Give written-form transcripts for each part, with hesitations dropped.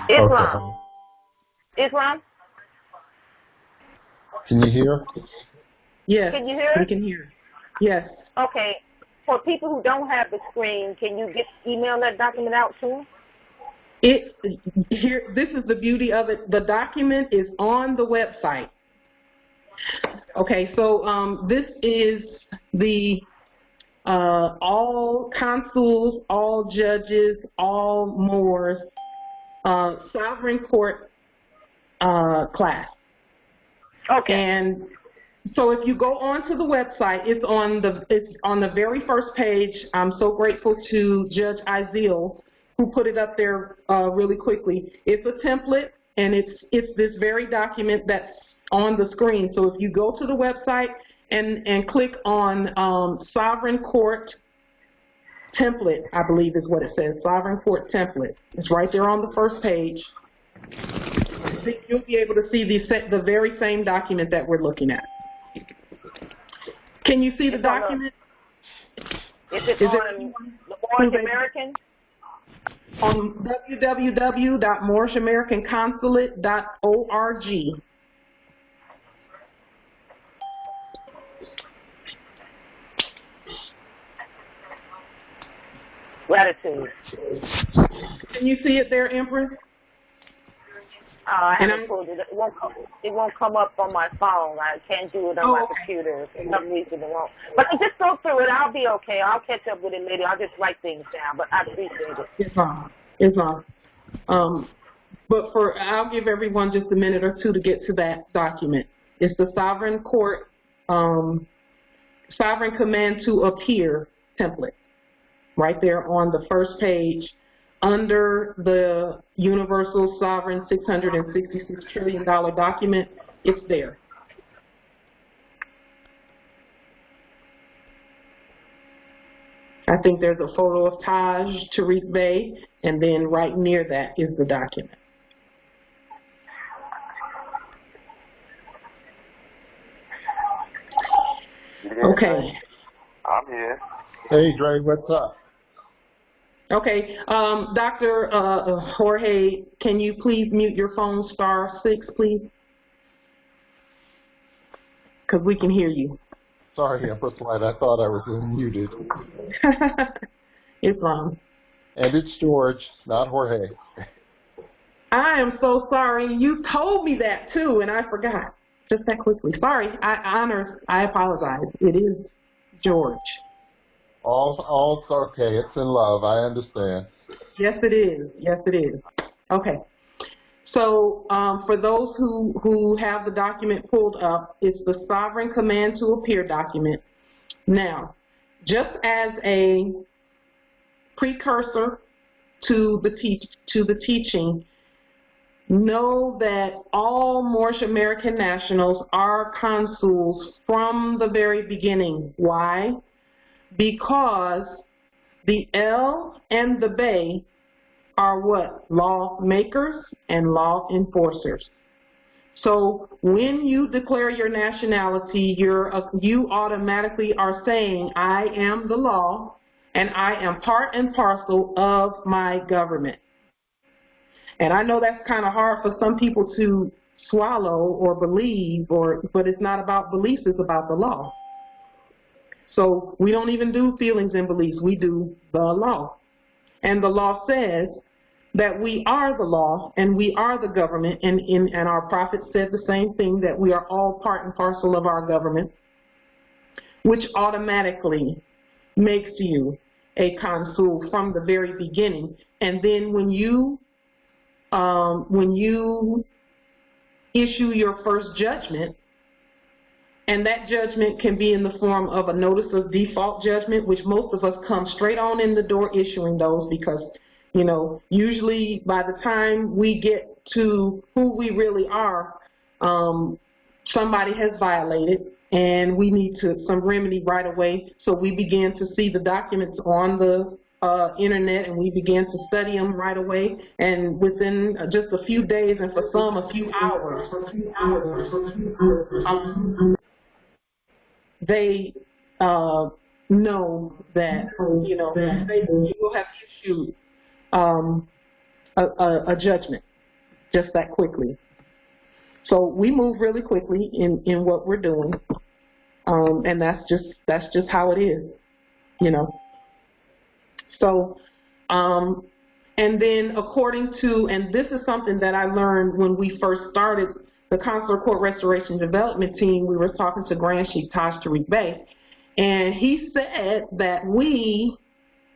Islam. Okay. Islam? Can you hear? Yes. Can you hear? I can hear. Yes. Okay. For people who don't have the screen, can you email that document out to them? This is the beauty of it. The document is on the website. Okay, so this is the all consuls, all judges, all Moors, sovereign court class. Okay. And so if you go onto the website, it's on the very first page. I'm so grateful to Judge Izeel who put it up there really quickly. It's a template, and it's this very document that's on the screen. So if you go to the website and click on Sovereign Court Template, I believe is what it says, Sovereign Court Template. It's right there on the first page. You'll be able to see the very same document that we're looking at. Can you see the document? Is it on the Moorish American? On www.morishamericanconsulate.org. Gratitude. Can you see it there, Empress? I haven't pulled it. It won't come up on my phone. I can't do it on my computer. For some reason it won't. But just go through it. I'll be okay. I'll catch up with it later. I'll just write things down. But I appreciate it. It's on. It's on. But I'll give everyone just a minute or two to get to that document. It's the Sovereign Court, Sovereign Command to Appear template. Right there on the first page, under the Universal Sovereign $666 trillion document, it's there. I think there's a photo of Tajiri Bey, and then right near that is the document. Okay. I'm here. Hey, Dre, what's up? Okay, Dr. Jorge, can you please mute your phone *6, please? Because we can hear you. Sorry, Empress Light. I thought I was unmuted. It's on. And it's George, not Jorge. I am so sorry. You told me that too, and I forgot. Just that quickly. Sorry. I apologize. It is George. All okay. It's in love. I understand. Yes, it is. Yes, it is. Okay. So for those who have the document pulled up, it's the Sovereign Command to Appear document. Now, just as a precursor to the teaching, know that all Moorish American nationals are consuls from the very beginning. Why? Because the L and the Bey are what? Lawmakers and law enforcers. So when you declare your nationality, you automatically are saying, I am the law and I am part and parcel of my government. And I know that's kind of hard for some people to swallow or believe, but it's not about beliefs, it's about the law. So we don't even do feelings and beliefs, we do the law. And the law says that we are the law and we are the government, and our prophet said the same thing, that we are all part and parcel of our government, which automatically makes you a consul from the very beginning. And then when you issue your first judgment, and that judgment can be in the form of a notice of default judgment, which most of us come straight on in the door issuing those, because, you know, usually by the time we get to who we really are, somebody has violated, and we need some remedy right away. So we begin to see the documents on the internet, and we began to study them right away, and within just a few days, and for some a few hours, they know that, you know, you will have issued a judgment just that quickly. So we move really quickly in what we're doing, and that's just how it is, you know. So, and then according to, and this is something that I learned when we first started the Consular Court Restoration Development Team. We were talking to Grand Sheikh Tajiri Bey, and he said that we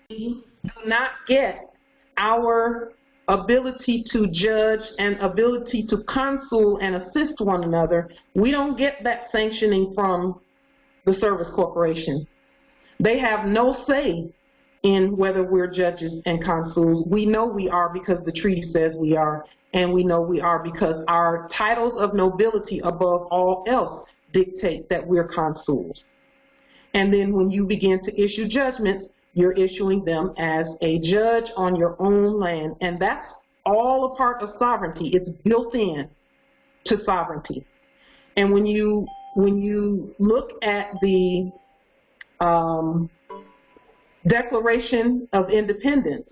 do not get our ability to judge and ability to counsel and assist one another. We don't get that sanctioning from the Service Corporation. They have no say in whether we're judges and consuls. We know we are because the treaty says we are, and we know we are because our titles of nobility above all else dictate that we're consuls. And then when you begin to issue judgments, you're issuing them as a judge on your own land, and that's all a part of sovereignty. It's built in to sovereignty. And when you look at the Declaration of Independence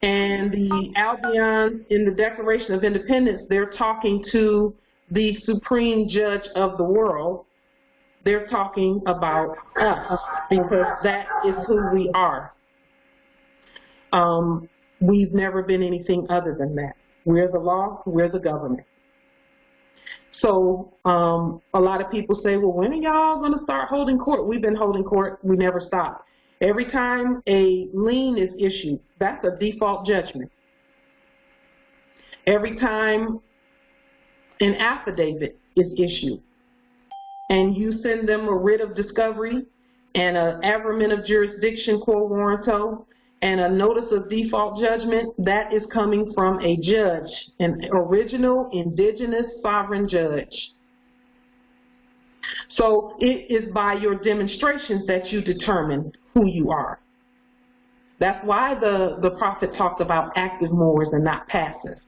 and the Albion in the Declaration of Independence, they're talking to the supreme judge of the world. They're talking about us because that is who we are. We've never been anything other than that. We're the law, we're the government. So a lot of people say, well, when are y'all going to start holding court? We've been holding court, we never stop. Every time a lien is issued, that's a default judgment. Every time an affidavit is issued, and you send them a writ of discovery and an averment of jurisdiction quo warranto and a notice of default judgment, that is coming from a judge, an original indigenous sovereign judge. So it is by your demonstrations that you determine who you are. That's why the prophet talked about active Moors and not passive.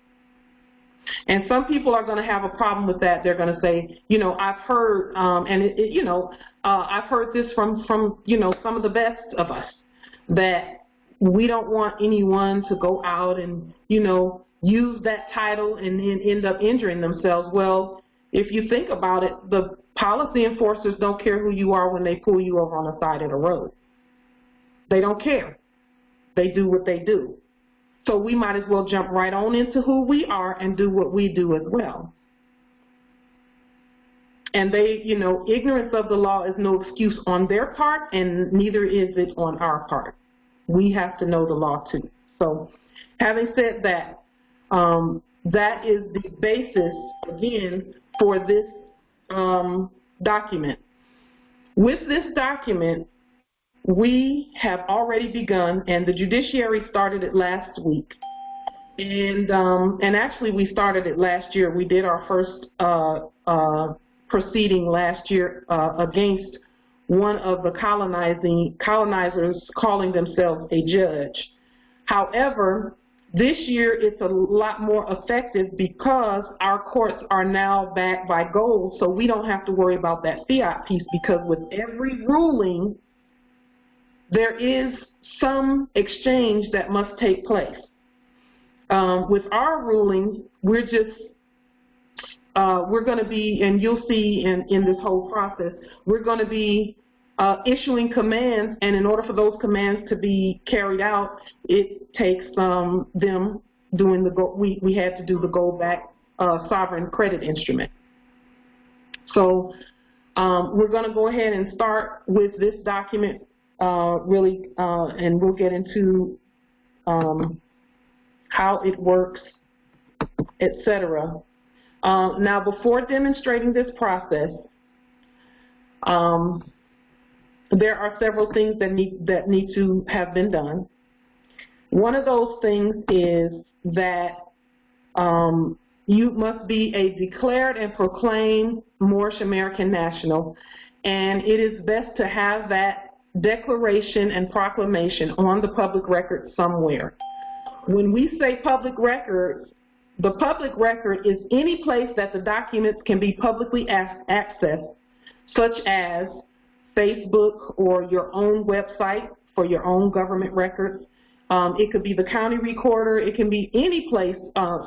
And some people are going to have a problem with that. They're going to say, you know, I've heard, I've heard this from you know, some of the best of us, that we don't want anyone to go out and, you know, use that title and then end up injuring themselves. Well, if you think about it, the policy enforcers don't care who you are when they pull you over on the side of the road. They don't care. They do what they do. So we might as well jump right on into who we are and do what we do as well. And they, you know, ignorance of the law is no excuse on their part, and neither is it on our part. We have to know the law too. So having said that, that is the basis, again, for this document. With this document, we have already begun, and the judiciary started it last week. And actually we started it last year. We did our first proceeding last year against one of the colonizers calling themselves a judge. However, this year it's a lot more effective because our courts are now backed by gold, so we don't have to worry about that fiat piece, because with every ruling, there is some exchange that must take place. With our ruling, we're going to be, and you'll see in this whole process, we're going to be issuing commands, and in order for those commands to be carried out, it takes them doing the we had to do the gold-backed sovereign credit instrument. So we're going to go ahead and start with this document really, and we'll get into how it works, etc. Now, before demonstrating this process, there are several things that need to have been done. One of those things is that you must be a declared and proclaimed Moorish American national, and it is best to have that declaration and proclamation on the public record somewhere. When we say public records, the public record is any place that the documents can be publicly accessed, such as Facebook, or your own website for your own government records. It could be the county recorder. It can be any place,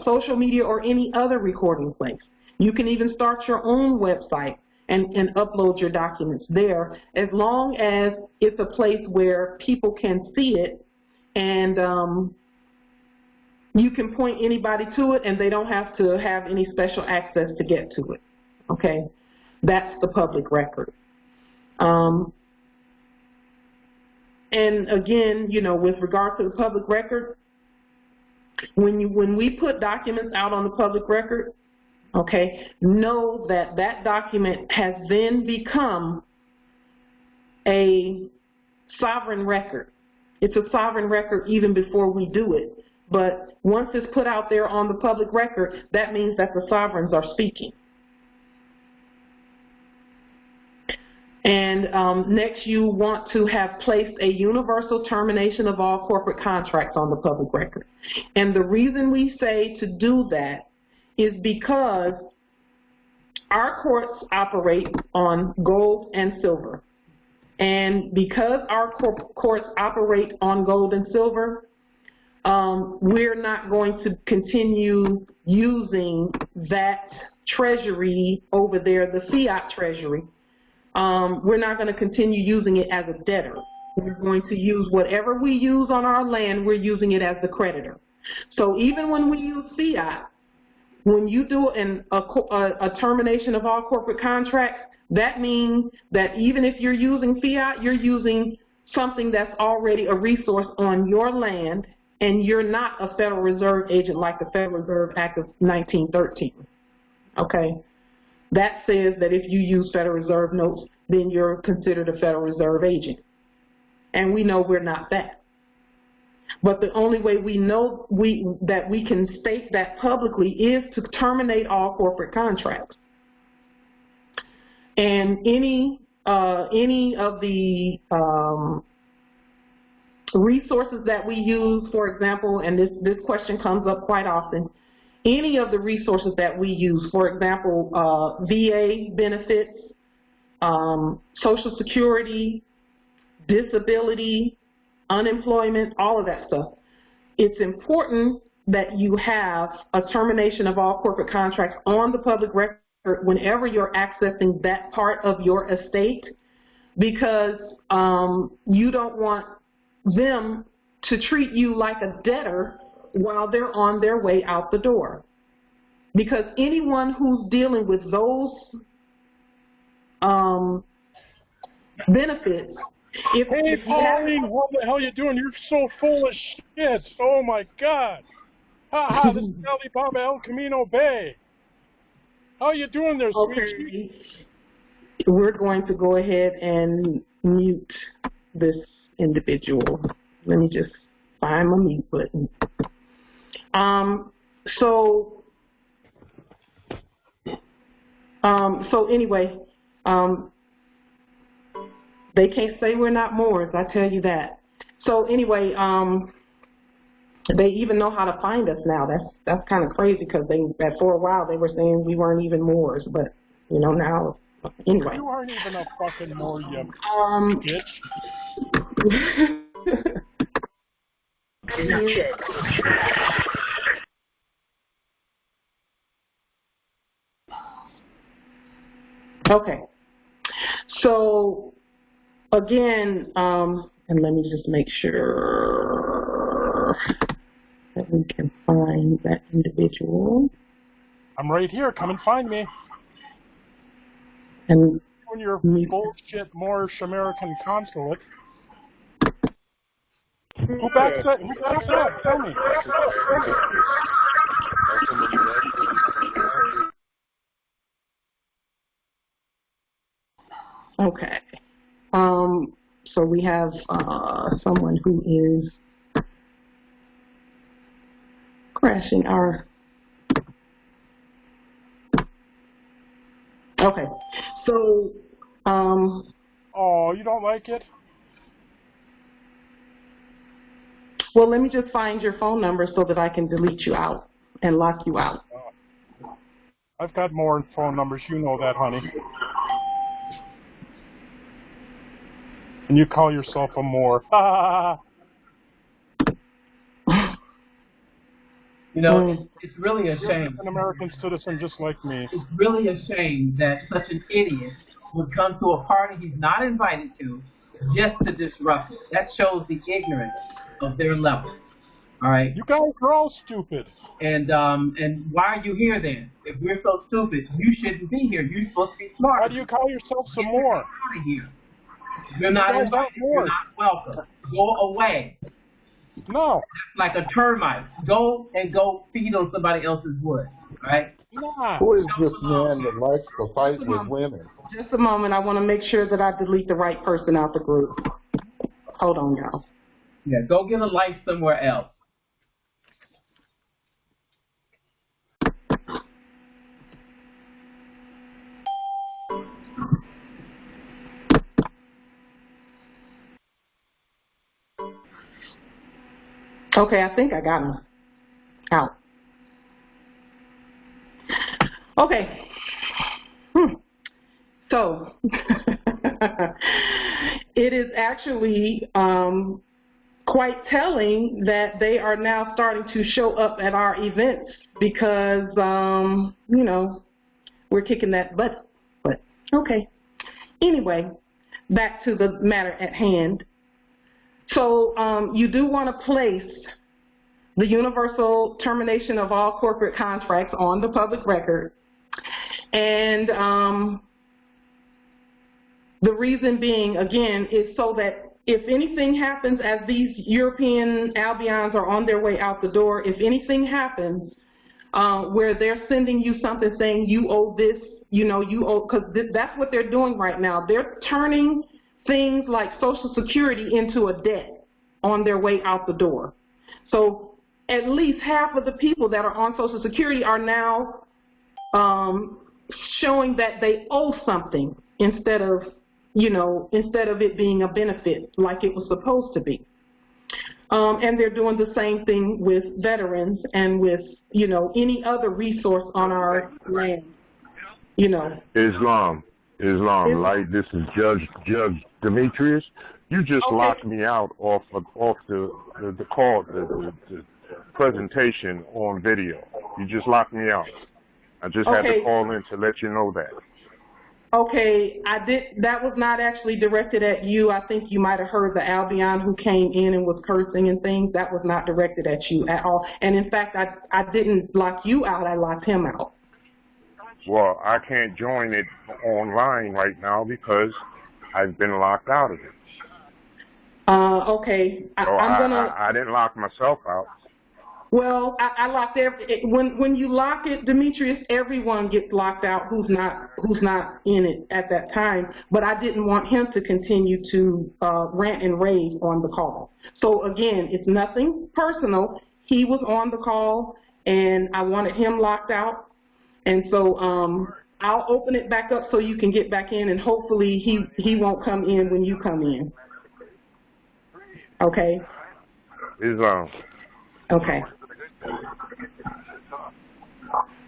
social media or any other recording place. You can even start your own website and upload your documents there, as long as it's a place where people can see it and you can point anybody to it and they don't have to have any special access to get to it, okay? That's the public record. And again, you know, with regard to the public record, when we put documents out on the public record, okay, know that that document has then become a sovereign record. It's a sovereign record even before we do it. But once it's put out there on the public record, that means that the sovereigns are speaking. And next, you want to have placed a universal termination of all corporate contracts on the public record. And the reason we say to do that is because our courts operate on gold and silver. And because our courts operate on gold and silver, we're not going to continue using that treasury over there, the fiat treasury. We're not going to continue using it as a debtor. We're going to use whatever we use on our land, we're using it as the creditor. So even when we use fiat, when you do a termination of all corporate contracts, that means that even if you're using fiat, you're using something that's already a resource on your land, and you're not a Federal Reserve agent like the Federal Reserve Act of 1913, okay? That says that if you use Federal Reserve notes, then you're considered a Federal Reserve agent. And we know we're not that. But the only way we know that we can state that publicly is to terminate all corporate contracts. And any of the resources that we use, for example, and this question comes up quite often, any of the resources that we use, for example, VA benefits, Social Security, disability, unemployment, all of that stuff, it's important that you have a termination of all corporate contracts on the public record whenever you're accessing that part of your estate, because you don't want them to treat you like a debtor while they're on their way out the door. Because anyone who's dealing with those benefits, hey, Pauline, what the hell are you doing? You're so full of shit. Oh, my God. Ha, this is Alibaba El Camino Bay. How are you doing there, sweetie? Okay. We're going to go ahead and mute this individual. Let me just find my mute button. So anyway, they can't say we're not Moors, I tell you that. So anyway, they even know how to find us now. That's kind of crazy, because for a while they were saying we weren't even Moors, but you know now. Anyway. You aren't even a fucking Moor, you bitch. Okay. So again, and let me just make sure that we can find that individual. I'm right here. Come and find me. And on your bullshit Moorish American Consulate. Who backs that? Who backs that? Tell me. Okay. So we have someone who is crashing our. Okay. So. Oh, you don't like it? Well, let me just find your phone number so that I can delete you out and lock you out. I've got more phone numbers. You know that, honey. And you call yourself a Moor. You know, it's really a shame. An American citizen just like me. It's really a shame that such an idiot would come to a party he's not invited to just to disrupt it. That shows the ignorance of their level. All right. You guys are all stupid. And why are you here then? If we're so stupid, you shouldn't be here. You're supposed to be smart. Why do you call yourself some more? Get out of here. You're not invited. You're not welcome. Go away. No. Like a termite. Go feed on somebody else's wood. All right? Nah. Who is this man that likes to fight with women? Just a moment. I want to make sure that I delete the right person out the group. Hold on, y'all. Yeah, go get a life somewhere else. Okay, I think I got him out. Okay. So, it is actually quite telling that they are now starting to show up at our events because, you know, we're kicking that butt. But, okay. Anyway, back to the matter at hand. So you do want to place the universal termination of all corporate contracts on the public record. And the reason being, again, is so that if anything happens as these European Albions are on their way out the door, if anything happens where they're sending you something saying you owe this, you know, you owe, because that's what they're doing right now. They're turning things like Social Security into a debt on their way out the door. So at least half of the people that are on Social Security are now showing that they owe something instead of, you know, instead of it being a benefit like it was supposed to be. And they're doing the same thing with veterans and with, you know, any other resource on our land, you know. Islam, like this is Judge Demetrius. You just locked me out off the call, the presentation on video. You just locked me out. I just had to call in to let you know that. Okay, that was not actually directed at you. I think you might have heard the Albion who came in and was cursing and things. That was not directed at you at all. And in fact, I didn't lock you out, I locked him out. Well, I can't join it online right now because I've been locked out of it. Okay. I didn't lock myself out. Well, I locked when you lock it, Demetrius, everyone gets locked out who's not in it at that time. But I didn't want him to continue to rant and rave on the call. So again, it's nothing personal. He was on the call, and I wanted him locked out. And so I'll open it back up so you can get back in, and hopefully he won't come in when you come in. Okay? Islam. Okay.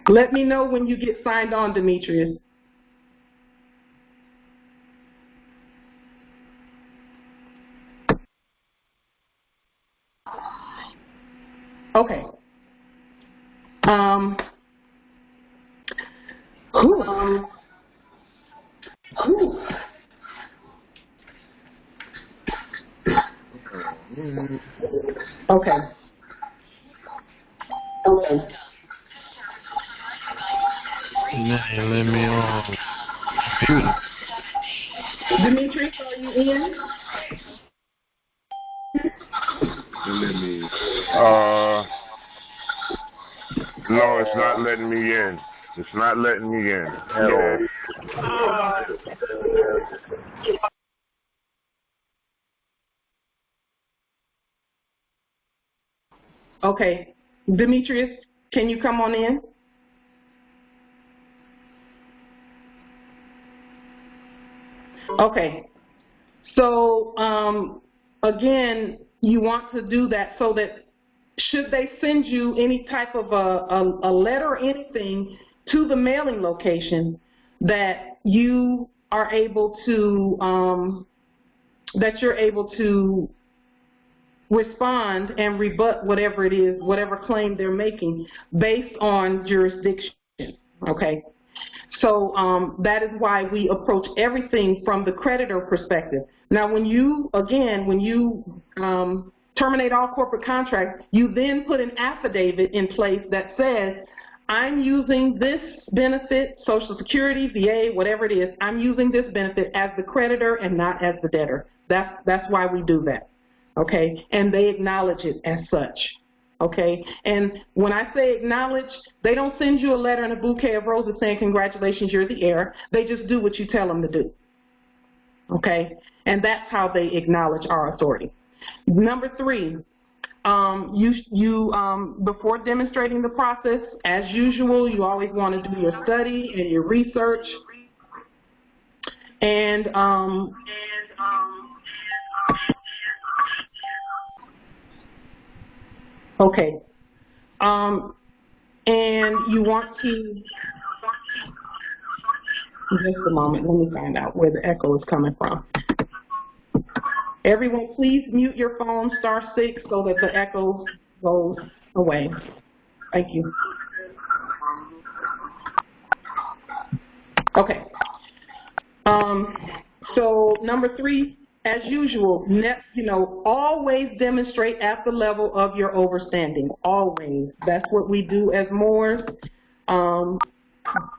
Let me know when you get signed on, Demetrius. Okay. Okay. Now you let me on computer. Demetrius, are you in? Let me. No, it's not letting me in. It's not letting me in at all. Okay. Demetrius, can you come on in? Okay. So, again, you want to do that so that should they send you any type of a letter or anything to the mailing location, that you are able to that you're able to respond and rebut whatever it is, whatever claim they're making based on jurisdiction, okay? So that is why we approach everything from the creditor perspective. Now, when you, again, when you terminate all corporate contracts, you then put an affidavit in place that says, I'm using this benefit, Social Security, VA, whatever it is, I'm using this benefit as the creditor and not as the debtor. That's why we do that, okay? And they acknowledge it as such, okay? And when I say acknowledge, they don't send you a letter and a bouquet of roses saying, congratulations, you're the heir. They just do what you tell them to do, okay? And that's how they acknowledge our authority. Number 3, before demonstrating the process, as usual, you always want to do your study and your research. And okay. And you want to, just a moment, let me find out where the echo is coming from. Everyone, please mute your phone, *6, so that the echo goes away. Thank you. Okay. So number 3, as usual, always demonstrate at the level of your overstanding. Always. That's what we do as Moors.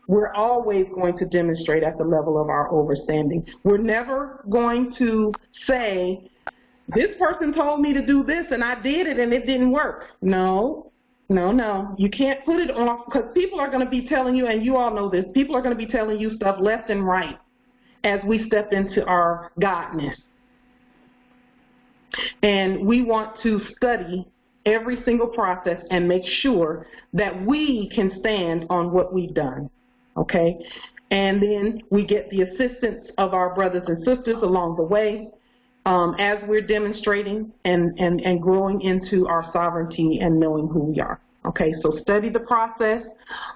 We're always going to demonstrate at the level of our overstanding. We're never going to say, this person told me to do this and I did it and it didn't work. No, no, no. You can't put it off, because people are going to be telling you, and you all know this, people are going to be telling you stuff left and right as we step into our godness. And we want to study every single process and make sure that we can stand on what we've done, okay? And then we get the assistance of our brothers and sisters along the way as we're demonstrating and growing into our sovereignty and knowing who we are, okay? So study the process.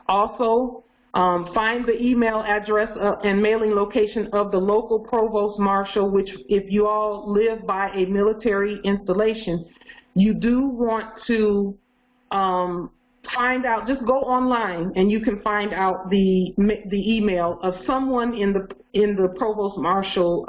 Also, find the email address and mailing location of the local provost marshal, which if you all live by a military installation, you do want to find out, just go online and you can find out the email of someone in the provost marshal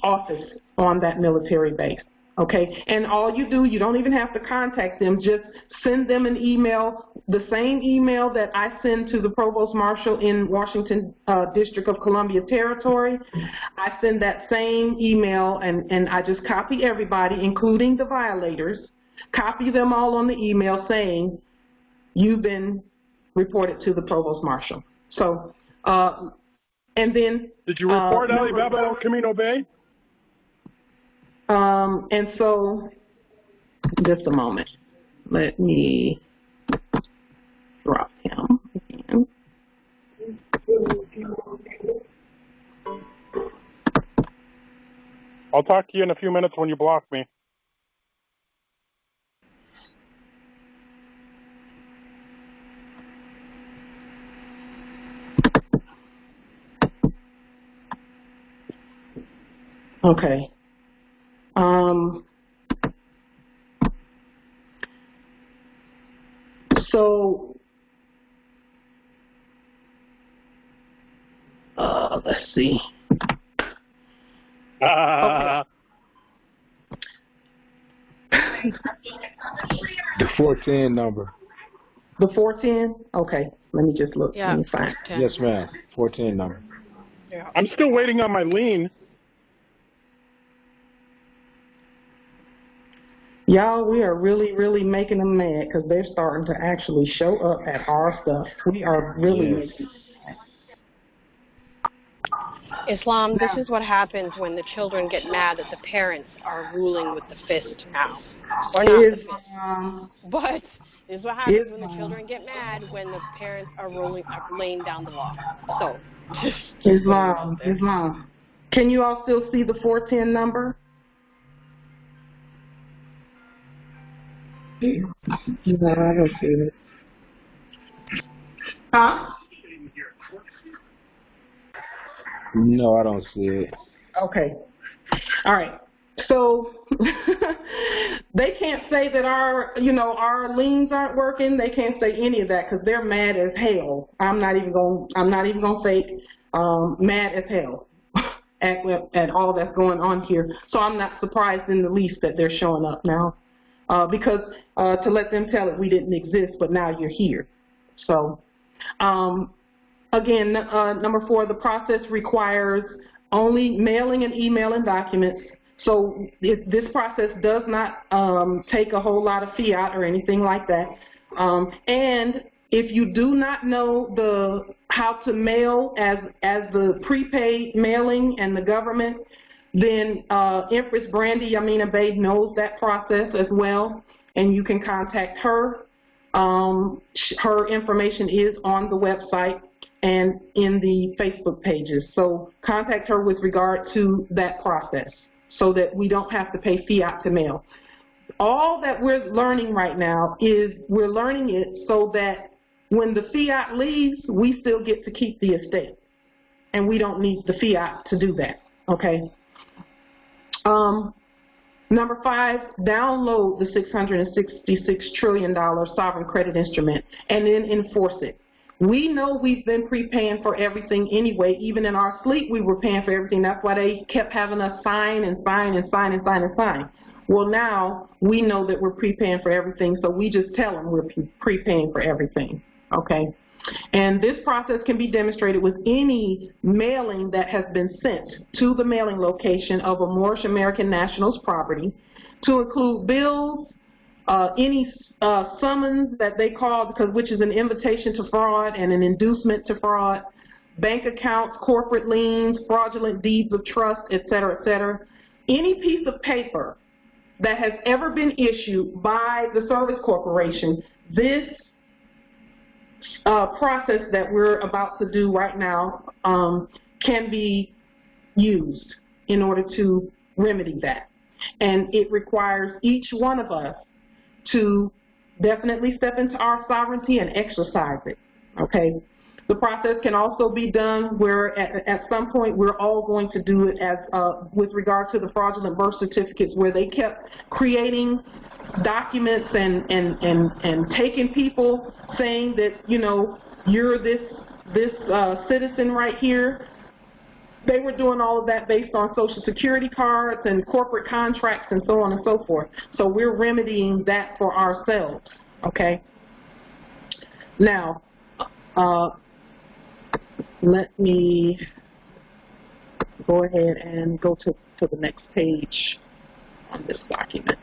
office on that military base. Okay, and all you do, you don't even have to contact them, just send them an email, the same email that I send to the Provost Marshal in Washington District of Columbia Territory. I send that same email and I just copy everybody, including the violators, copy them all on the email saying, you've been reported to the Provost Marshal. So, and then... Did you report Alibaba El Camino Bay? And so, just a moment. Let me drop him again. I'll talk to you in a few minutes when you block me. Okay. So, let's see. Okay. The 410 number. The 410? Okay. Let me just look. Yeah. Let me find. Yes, ma'am. 410 number. Yeah. I'm still waiting on my lien. Y'all, we are really, really making them mad because they're starting to actually show up at our stuff. We are really making Islam, this is what happens when the children get mad that the parents are ruling with the fist now. Or not the fist. But this is what happens when the children get mad when the parents are laying down the law. So, Islam. Can you all still see the 410 number? No, I don't see it. Huh? No, I don't see it. Okay. All right. So they can't say that our liens aren't working. They can't say any of that because they're mad as hell. I'm not even gonna fake mad as hell at all that's going on here. So I'm not surprised in the least that they're showing up now because to let them tell it we didn't exist, but now you're here. So again, number 4, the process requires only mailing and emailing documents. So this process does not take a whole lot of fiat or anything like that. And if you do not know how to mail as the prepaid mailing and the government, then Empress Brandy Yamina Bey knows that process as well, and you can contact her. Her information is on the website and in the Facebook pages. So contact her with regard to that process so that we don't have to pay fiat to mail. All that we're learning right now is we're learning it so that when the fiat leaves, we still get to keep the estate. And we don't need the fiat to do that, okay? Number 5, download the $666 trillion sovereign credit instrument and then enforce it. We know we've been prepaying for everything anyway. Even in our sleep, we were paying for everything. That's why they kept having us sign and sign and sign and sign and sign. Well, now we know that we're prepaying for everything, so we just tell them we're prepaying for everything, okay? And this process can be demonstrated with any mailing that has been sent to the mailing location of a Moorish American national's property, to include bills, any summons that they call, which is an invitation to fraud and an inducement to fraud, bank accounts, corporate liens, fraudulent deeds of trust, et cetera, et cetera. Any piece of paper that has ever been issued by the service corporation, this process that we're about to do right now can be used in order to remedy that. And it requires each one of us to definitely step into our sovereignty and exercise it, okay? The process can also be done where at some point we're all going to do it as with regard to the fraudulent birth certificates, where they kept creating documents and taking people saying that, you know, you're this citizen right here. They were doing all of that based on Social Security cards and corporate contracts and so on and so forth. So we're remedying that for ourselves, okay? Now, let me go ahead and go to the next page on this document.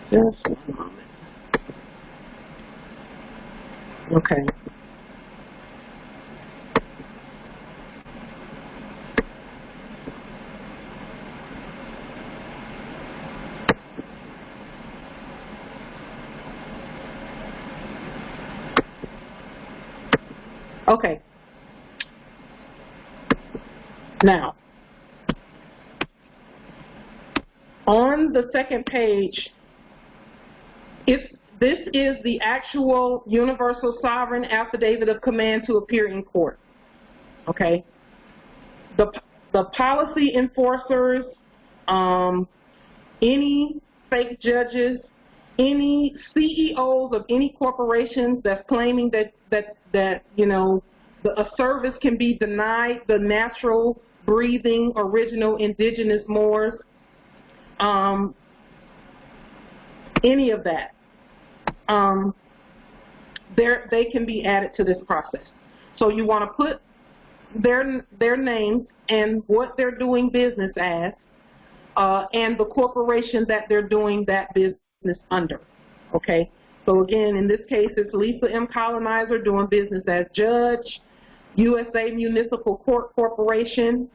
Just a moment. Okay. Okay. Now, on the second page, this is the actual universal sovereign affidavit of command to appear in court. Okay. The policy enforcers, any fake judges, any CEOs of any corporations that's claiming that you know a service can be denied the natural, breathing, original indigenous Moors, any of that, they can be added to this process. So you want to put their names and what they're doing business as, and the corporation that they're doing that business under, okay? So again, in this case, it's Lisa M. Colonizer doing business as judge, USA Municipal Court Corporation,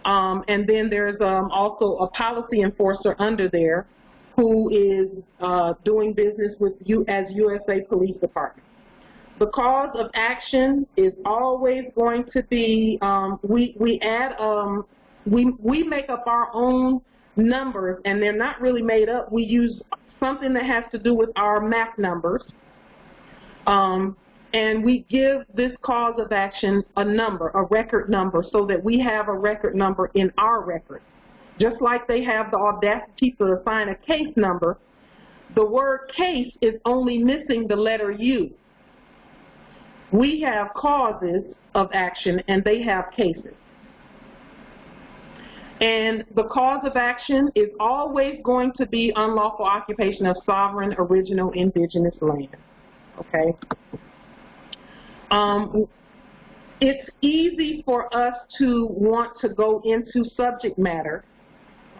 and then there's also a policy enforcer under there who is doing business with you as USA Police Department. The cause of action is always going to be, we make up our own numbers, and they're not really made up. We use something that has to do with our map numbers, and we give this cause of action a number, a record number, so that we have a record number in our record. Just like they have the audacity to assign a case number, the word case is only missing the letter U. We have causes of action, and they have cases. And the cause of action is always going to be unlawful occupation of sovereign, original, indigenous land. Okay? It's easy for us to want to go into subject matter,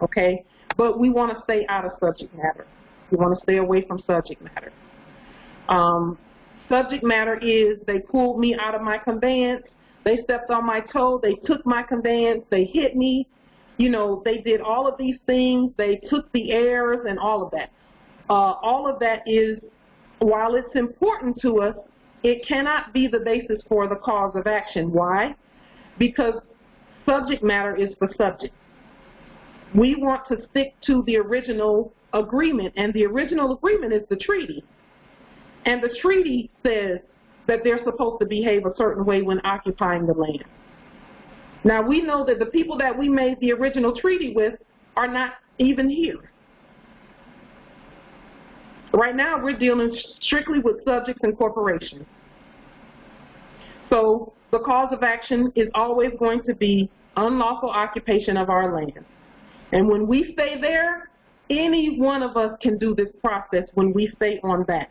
okay? But we want to stay out of subject matter. We want to stay away from subject matter. Subject matter is they pulled me out of my conveyance, they stepped on my toe, they took my conveyance, they hit me, you know, they did all of these things, they took the heirs and all of that. All of that is, while it's important to us, it cannot be the basis for the cause of action. Why? Because subject matter is the subject. We want to stick to the original agreement, and the original agreement is the treaty. And the treaty says that they're supposed to behave a certain way when occupying the land. Now, we know that the people that we made the original treaty with are not even here. Right now, we're dealing strictly with subjects and corporations. So the cause of action is always going to be unlawful occupation of our land. And when we stay there, any one of us can do this process when we stay on that,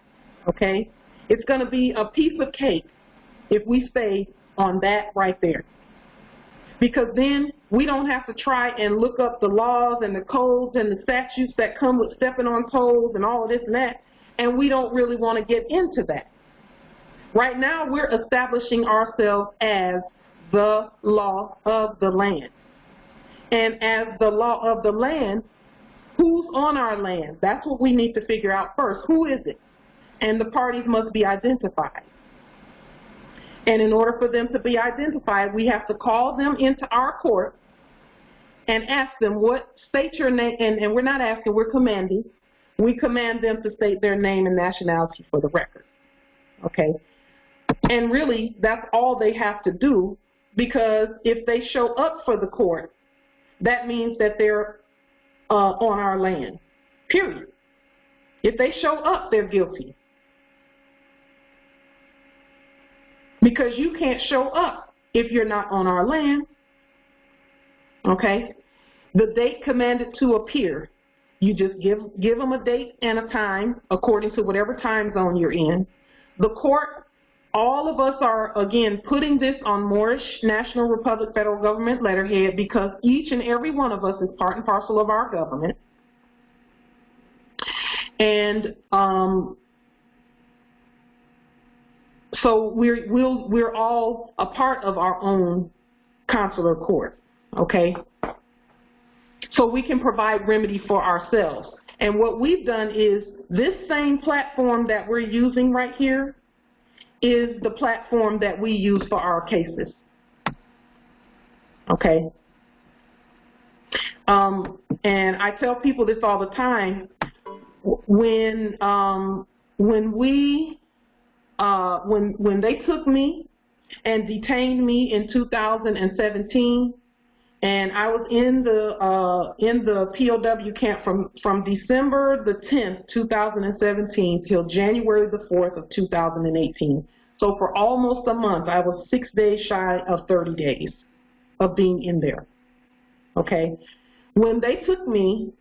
okay? It's going to be a piece of cake if we stay on that right there. Because then we don't have to try and look up the laws and the codes and the statutes that come with stepping on toes and all of this and that, and we don't really want to get into that. Right now, we're establishing ourselves as the law of the land. And as the law of the land, who's on our land? That's what we need to figure out first. Who is it? And the parties must be identified. And in order for them to be identified, we have to call them into our court and ask them, what, state your name, and we're not asking, we're commanding. We command them to state their name and nationality for the record, okay? And really, that's all they have to do, because if they show up for the court, that means that they're on our land, period. If they show up, they're guilty. Because you can't show up if you're not on our land, okay? The date commanded to appear. You just give them a date and a time according to whatever time zone you're in. The court, all of us are, again, putting this on Moorish National Republic Federal Government letterhead, because each and every one of us is part and parcel of our government. And so we're all a part of our own consular court, okay? So we can provide remedy for ourselves. And what we've done is this same platform that we're using right here is the platform that we use for our cases, okay? And I tell people this all the time. When they took me and detained me in 2017, and I was in the POW camp from December the 10th, 2017 till January the 4th of 2018. So for almost a month, I was 6 days shy of 30 days of being in there. Okay, when they took me,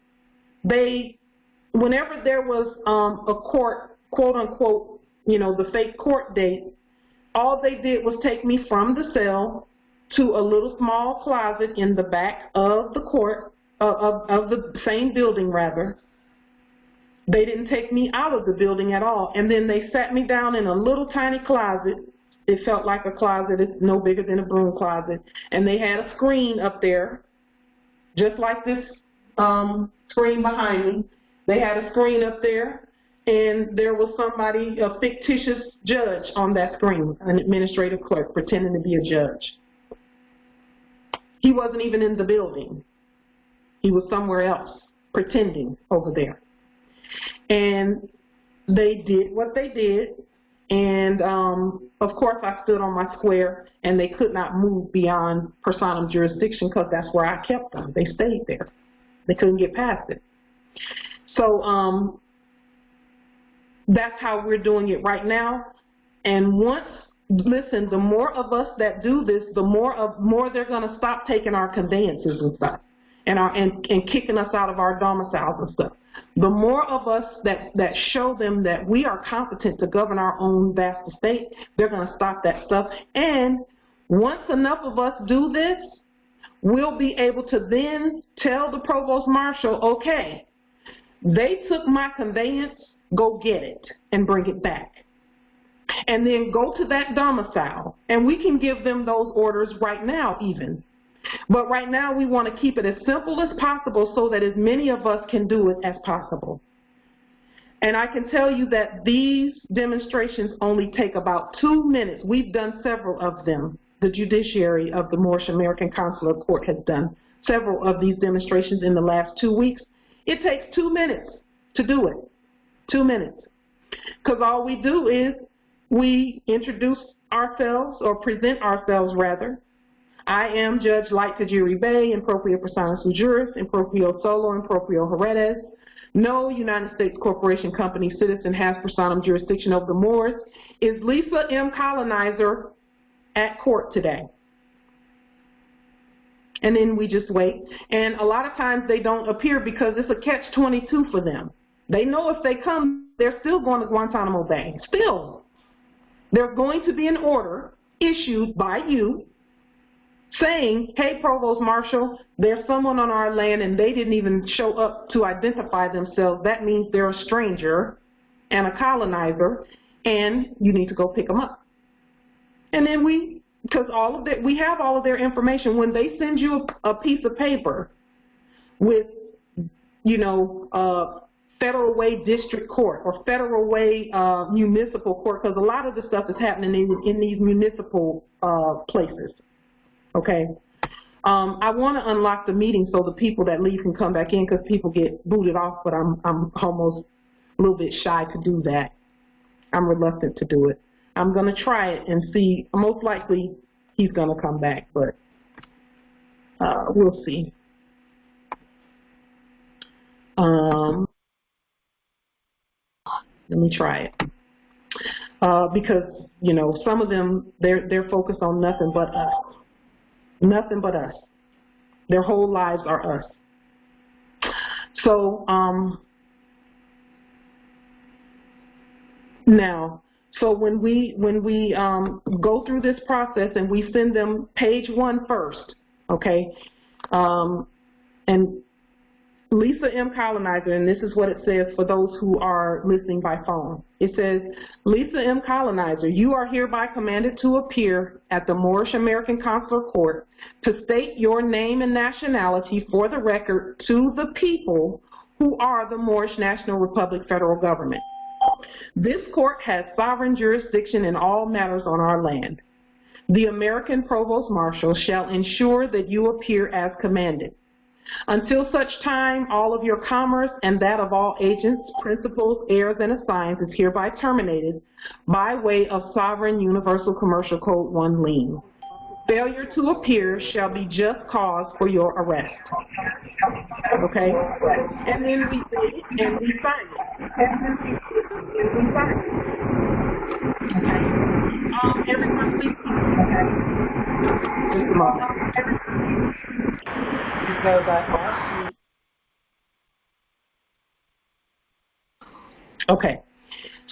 whenever there was a court, quote unquote, you know, the fake court date, all they did was take me from the cell to a little small closet in the back of the court, of the same building rather. They didn't take me out of the building at all. And then they sat me down in a little tiny closet. It felt like a closet. It's no bigger than a broom closet. And they had a screen up there, just like this screen behind me. They had a screen up there, and there was somebody, a fictitious judge on that screen, an administrative clerk pretending to be a judge. He wasn't even in the building. He was somewhere else. pretending over there. And they did what they did, and of course I stood on my square, and they could not move beyond personam jurisdiction because that's where I kept them. They stayed there. They couldn't get past it. So that's how we're doing it right now. And once, listen, the more of us that do this, the more they're going to stop taking our conveyances and stuff, and kicking us out of our domiciles and stuff. The more of us that show them that we are competent to govern our own vast estate, they're going to stop that stuff. And once enough of us do this, we'll be able to then tell the provost marshal, okay, they took my conveyance, go get it and bring it back. And then go to that domicile. And we can give them those orders right now even. But right now we want to keep it as simple as possible so that as many of us can do it as possible. And I can tell you that these demonstrations only take about 2 minutes. We've done several of them. The judiciary of the Moorish American Consulate Court has done several of these demonstrations in the last 2 weeks. It takes 2 minutes to do it. 2 minutes. Because all we do is we introduce ourselves, or present ourselves rather. I am Judge Light Tajiri Bey, in proprio persona sui juris, in proprio solo, in proprio heredes. No United States corporation, company, citizen has personam jurisdiction over the Moors. Is Lisa M. Colonizer at court today? And then we just wait. And a lot of times they don't appear because it's a catch-22 for them. They know if they come, they're still going to Guantanamo Bay. Still. There's going to be an order issued by you saying, hey, Provost Marshal, there's someone on our land and they didn't even show up to identify themselves. That means they're a stranger and a colonizer, and you need to go pick them up. And then because all of that, we have all of their information. When they send you a piece of paper with, you know, Federal Way District Court or Federal Way Municipal Court, because a lot of the stuff is happening in these municipal places. Okay, I want to unlock the meeting so the people that leave can come back in, because people get booted off, but I'm almost a little bit shy to do that. I'm reluctant to do it. I'm going to try it and see. Most likely he's going to come back, but we'll see. Let me try it. Because, you know, some of them, they're focused on nothing but us. Nothing but us. Their whole lives are us. So, now, so when we go through this process and we send them page 1 first, okay, and Lisa M. Colonizer, and this is what it says for those who are listening by phone. It says, Lisa M. Colonizer, you are hereby commanded to appear at the Moorish American Consular Court to state your name and nationality for the record to the people who are the Moorish National Republic federal government. This court has sovereign jurisdiction in all matters on our land. The American Provost Marshal shall ensure that you appear as commanded. Until such time, all of your commerce and that of all agents, principals, heirs, and assigns is hereby terminated by way of Sovereign Universal Commercial Code 1 lien. Failure to appear shall be just cause for your arrest. Okay? And then we say it and we sign it. And we sign it. Okay? Everyone please. Okay? Just a moment. Because I have to. Okay.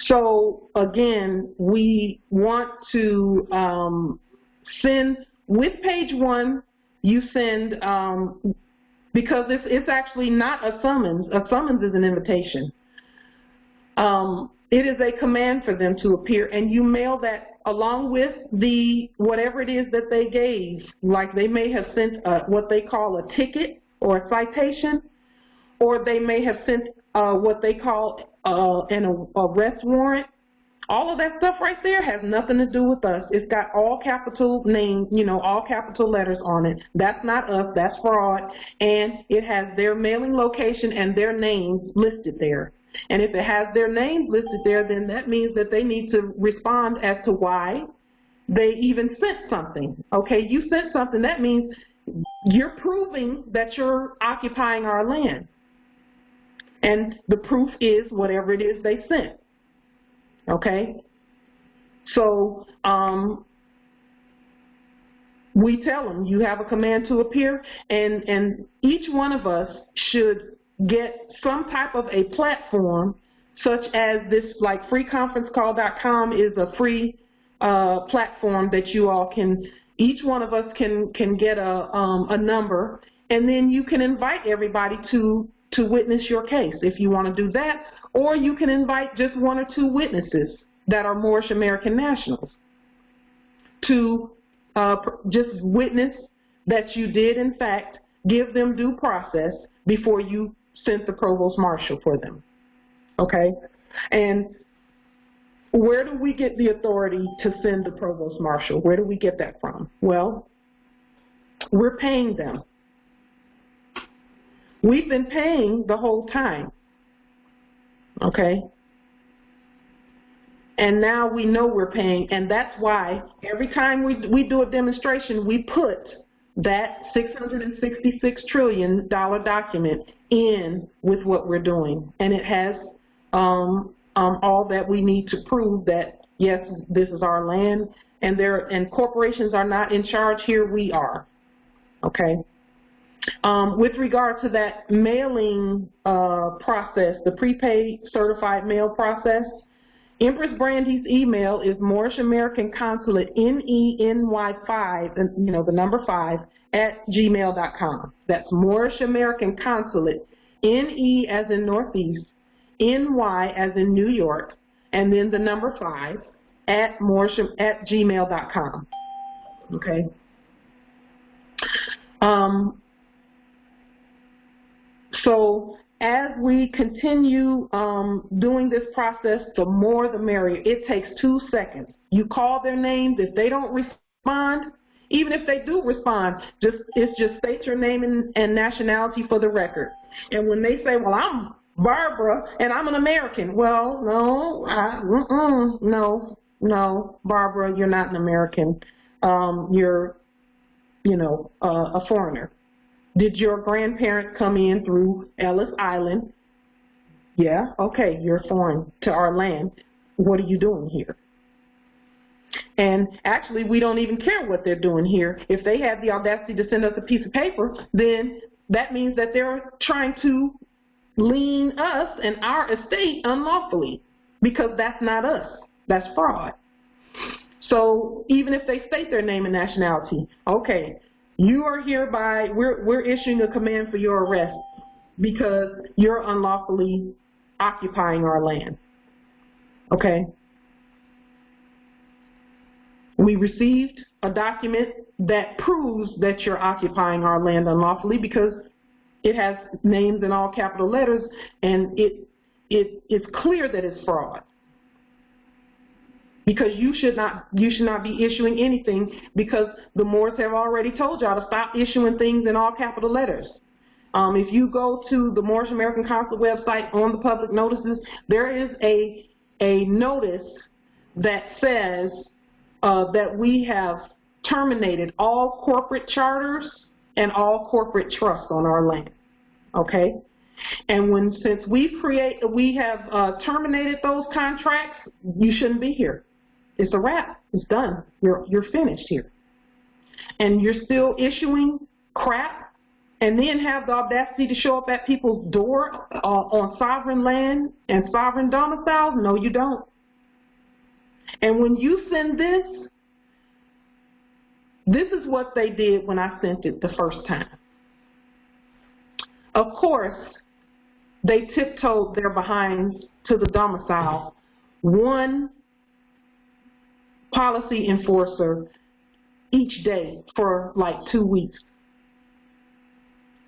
So again, we want to send, with page 1, you send, because it's actually not a summons. A summons is an invitation. It is a command for them to appear, and you mail that along with the whatever it is that they gave. Like they may have sent what they call a ticket or a citation, or they may have sent what they call an arrest warrant, All of that stuff right there has nothing to do with us. It's got all capital names, you know, all capital letters on it. That's not us, that's fraud. And it has their mailing location and their names listed there. And if it has their names listed there, then that means that they need to respond as to why they even sent something. Okay, you sent something, that means you're proving that you're occupying our land. And the proof is whatever it is they sent. Okay? So we tell them you have a command to appear, and each one of us should get some type of a platform, such as this, like freeconferencecall.com is a free platform that you all can, each one of us can get a number, and then you can invite everybody to witness your case if you want to do that, or you can invite just one or two witnesses that are Moorish American nationals to just witness that you did, in fact, give them due process before you sent the provost marshal for them. Okay? And where do we get the authority to send the provost marshal? Where do we get that from? Well, we're paying them. We've been paying the whole time. Okay? And now we know we're paying, and that's why every time we do a demonstration, we put that $666 trillion document in with what we're doing. And it has all that we need to prove that, yes, this is our land, and corporations are not in charge here, we are. Okay? With regard to that mailing process, the prepaid certified mail process, Empress Brandy's email is Moorish American Consulate, NENY5, you know, the number 5, @gmail.com. That's Moorish American Consulate, NE as in Northeast, NY as in New York, and then the number 5, @gmail.com. Okay? So as we continue doing this process, the more the merrier. It takes 2 seconds. You call their names. If they don't respond, even if they do respond, it's just state your name and nationality for the record. And when they say, well, I'm Barbara and I'm an American, well, no, Barbara, you're not an American. You're, you know, a foreigner. Did your grandparents come in through Ellis Island? Yeah, okay, you're foreign to our land. What are you doing here? And actually, we don't even care what they're doing here. If they have the audacity to send us a piece of paper, then that means that they're trying to lien us and our estate unlawfully, because that's not us. That's fraud. So even if they state their name and nationality, okay, you are hereby, we're issuing a command for your arrest because you're unlawfully occupying our land. Okay? We received a document that proves that you're occupying our land unlawfully because it has names in all capital letters, and it's clear that it's fraud. Because you should not be issuing anything, because the Moors have already told y'all to stop issuing things in all capital letters. If you go to the Moorish American Consulate website on the public notices, there is a notice that says that we have terminated all corporate charters and all corporate trusts on our land. Okay? And since we have terminated those contracts, you shouldn't be here. It's a wrap. It's done. You're finished here. And you're still issuing crap, and then have the audacity to show up at people's door on sovereign land and sovereign domiciles? No, you don't. And when you send this is what they did when I sent it the first time. Of course, they tiptoed their behinds to the domicile. One policy enforcer each day for like 2 weeks.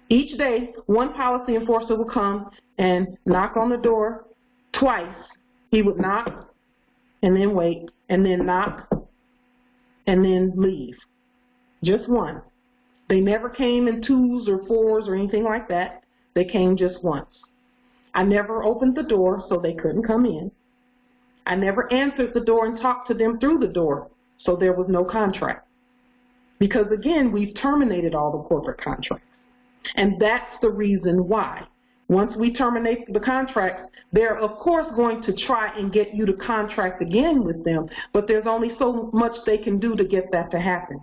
Each day, one policy enforcer would come and knock on the door twice. He would knock and then wait, and then knock, and then leave. Just one. They never came in 2s or 4s or anything like that. They came just once. I never opened the door so they couldn't come in. I never answered the door and talked to them through the door, so there was no contract. Because again, we've terminated all the corporate contracts. And that's the reason why. Once we terminate the contracts, they're of course going to try and get you to contract again with them, but there's only so much they can do to get that to happen.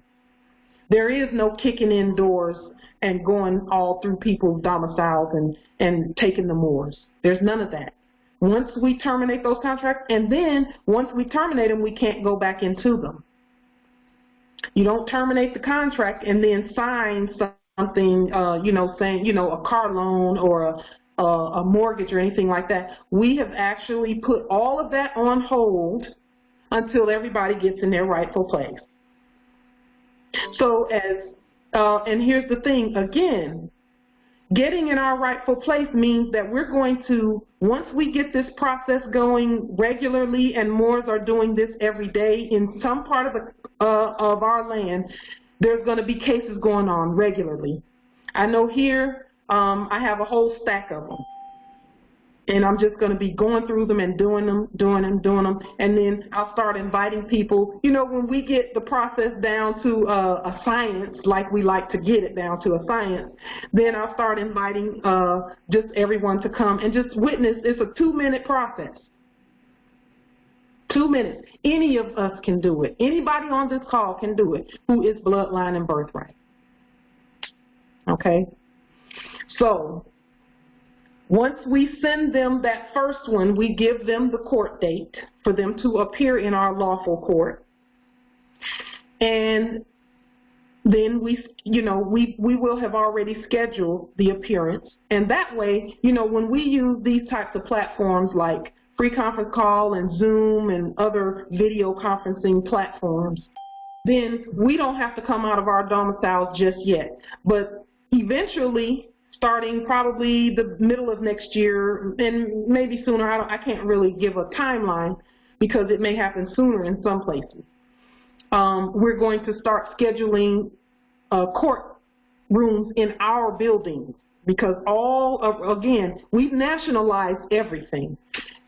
There is no kicking in doors and going all through people's domiciles and taking the Moors. There's none of that. Once we terminate those contracts, and then once we terminate them, we can't go back into them. You don't terminate the contract and then sign something, saying, a car loan or a mortgage or anything like that. We have actually put all of that on hold until everybody gets in their rightful place. So and here's the thing, again, getting in our rightful place means that we're going to, once we get this process going regularly, and Moors are doing this every day in some part of our land, there's going to be cases going on regularly. I know here I have a whole stack of them. And I'm just going to be going through them and doing them, and then I'll start inviting people. When we get the process down to a science, like we like to get it down to a science, then I'll start inviting just everyone to come and just witness. It's a 2-minute process. 2 minutes. Any of us can do it. Anybody on this call can do it who is bloodline and birthright. Okay? So once we send them that first one, we give them the court date for them to appear in our lawful court. And then we will have already scheduled the appearance. And that way, when we use these types of platforms like free conference call and Zoom and other video conferencing platforms, then we don't have to come out of our domiciles just yet. But eventually, starting probably the middle of next year and maybe sooner, I can't really give a timeline because it may happen sooner in some places. We're going to start scheduling court rooms in our buildings because again, we've nationalized everything.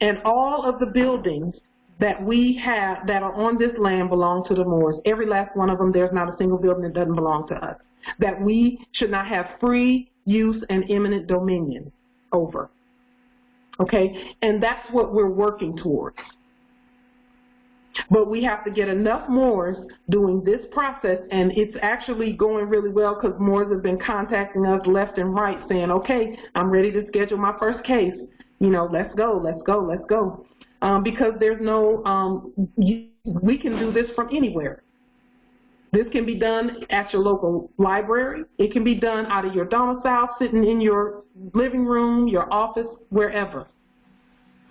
And all of the buildings that we have that are on this land belong to the Moors. Every last one of them, there's not a single building that doesn't belong to us. That we should not have free use and eminent dominion over. Okay? And that's what we're working towards. But we have to get enough Moors doing this process, and it's actually going really well because Moors have been contacting us left and right saying, okay, I'm ready to schedule my first case. Let's go, let's go, let's go. Because there's no, we can do this from anywhere. This can be done at your local library. It can be done out of your domicile, sitting in your living room, your office, wherever.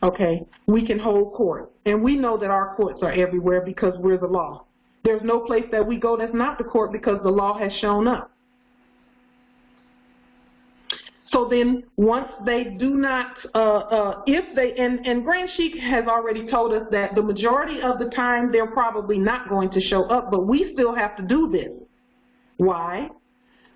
Okay, we can hold court. And we know that our courts are everywhere because we're the law. There's no place that we go that's not the court because the law has shown up. So then once they do not, and Grand Sheik has already told us that the majority of the time they're probably not going to show up, but we still have to do this. Why?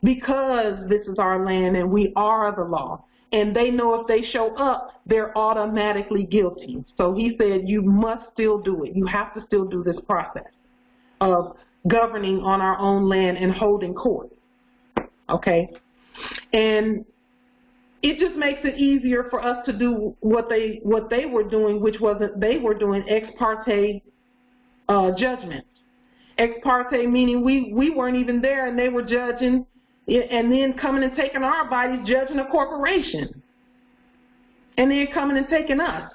Because this is our land and we are the law. And they know if they show up, they're automatically guilty. So he said, you must still do it. You have to still do this process of governing on our own land and holding court. Okay? And it just makes it easier for us to do what they were doing, which wasn't, they were doing ex parte judgments. Ex parte meaning we weren't even there and they were judging and then coming and taking our bodies, judging a corporation. And then coming and taking us,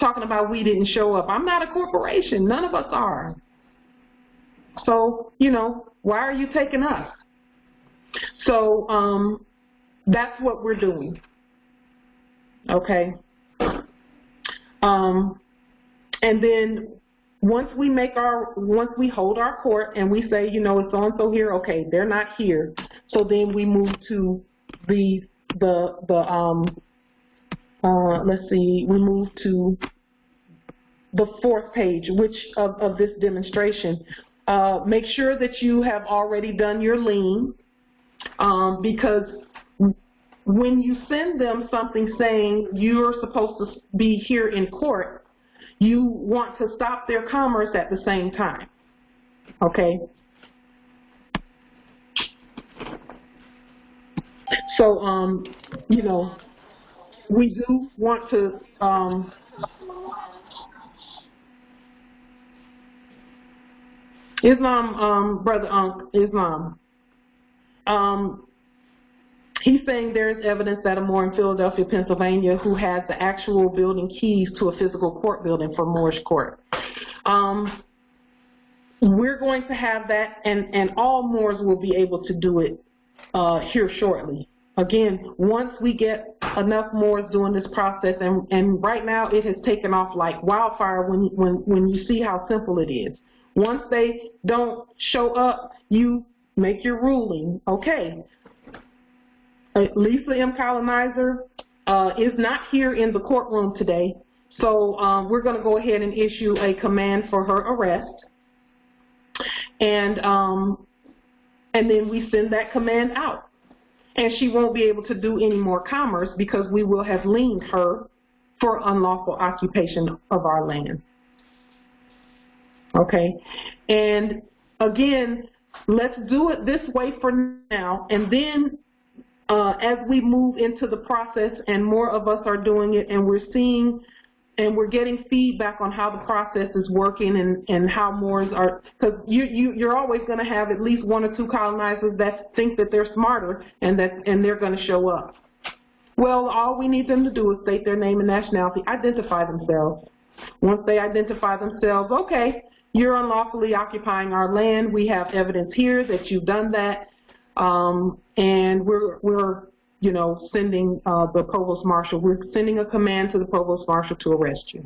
talking about we didn't show up. I'm not a corporation. None of us are. So, why are you taking us? So, that's what we're doing, okay? And then once we hold our court and we say, it's so-and-so here, okay, they're not here. So then we move to we move to the fourth page, which of this demonstration. Make sure that you have already done your lien, because when you send them something saying you're supposed to be here in court, you want to stop their commerce at the same time, okay? So, you know, we do want to, Brother Islam, he's saying there is evidence that a Moor in Philadelphia, Pennsylvania, who has the actual building keys to a physical court building for Moorish court. We're going to have that, and all Moors will be able to do it here shortly. Again, once we get enough Moors doing this process, and right now it has taken off like wildfire when you see how simple it is. Once they don't show up, you make your ruling. Okay, Lisa M. Colonizer is not here in the courtroom today, so we're going to go ahead and issue a command for her arrest, and then we send that command out. And she won't be able to do any more commerce because we will have liened her for unlawful occupation of our land. Okay, and again, let's do it this way for now, and then as we move into the process and more of us are doing it, and we're seeing and we're getting feedback on how the process is working and how Moors are, because you're always going to have at least one or two colonizers that think that they're smarter and they're going to show up. Well, all we need them to do is state their name and nationality, identify themselves. Once they identify themselves, okay, you're unlawfully occupying our land. We have evidence here that you've done that, and we're you know, sending the Provost Marshal. We're sending a command to the Provost Marshal to arrest you.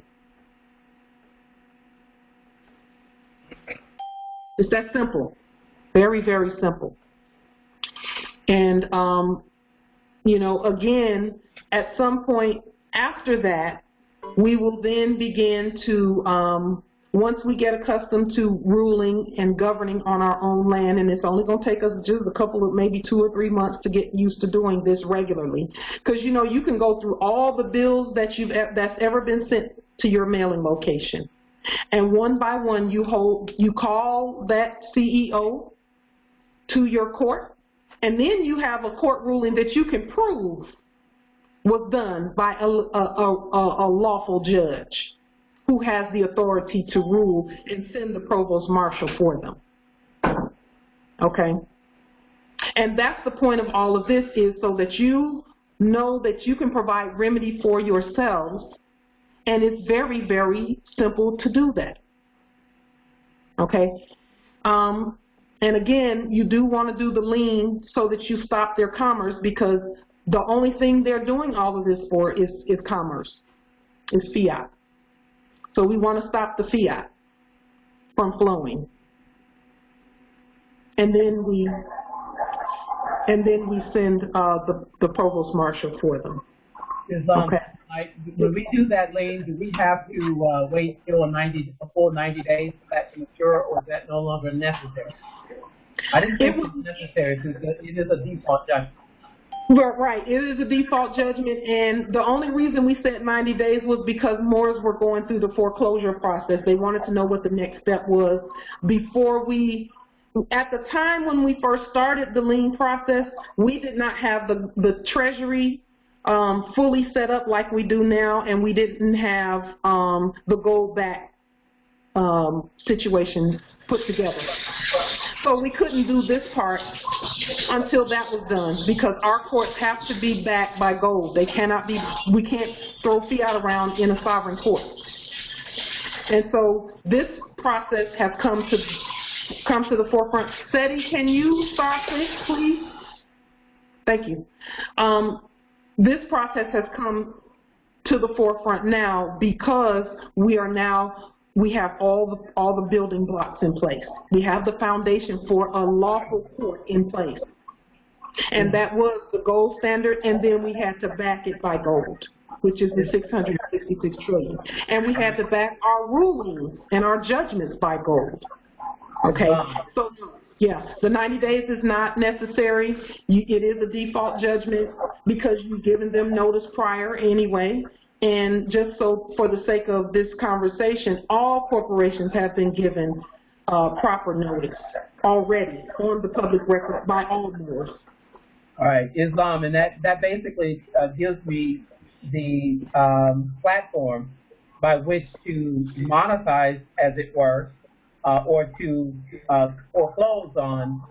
It's that simple. Very, very simple. And, you know, again, at some point after that, we will then begin to, once we get accustomed to ruling and governing on our own land, and it's only going to take us just a couple of, maybe 2 or 3 months to get used to doing this regularly. Because, you know, you can go through all the bills that that's ever been sent to your mailing location. And one by one, you call that CEO to your court, and then you have a court ruling that you can prove was done by a lawful judge who has the authority to rule and send the Provost Marshal for them. Okay? And that's the point of all of this, is so that you know that you can provide remedy for yourselves, and it's very, very simple to do that. Okay? And again, you do want to do the lien so that you stop their commerce, because the only thing they're doing all of this for is commerce, is fiat. So we want to stop the fiat from flowing. And then we send the Provost Marshal for them. Okay. When we do that lien, do we have to wait till a full 90 days for that to mature, or is that no longer necessary? I didn't think it was necessary because it is a default judgment. Right, it is a default judgment, and the only reason we said 90 days was because Moors were going through the foreclosure process. They wanted to know what the next step was before we, at the time when we first started the lien process, we did not have the Treasury fully set up like we do now, and we didn't have the gold-back situation put together. So we couldn't do this part until that was done, because our courts have to be backed by gold. They cannot be, we can't throw fiat around in a sovereign court. And so this process has come to the forefront. Seti, can you start this, please? Thank you. This process has come to the forefront now because we have all the building blocks in place. We have the foundation for a lawful court in place. And that was the gold standard, and then we had to back it by gold. which is the 666 trillion. And we had to back our rulings and our judgments by gold. Okay, so yeah, the 90 days is not necessary. It is a default judgment because you've given them notice prior anyway. And just so for the sake of this conversation, all corporations have been given proper notice already on the public record by all Moors. All right, Islam, and that basically gives me the platform by which to monetize, as it were, or to foreclose on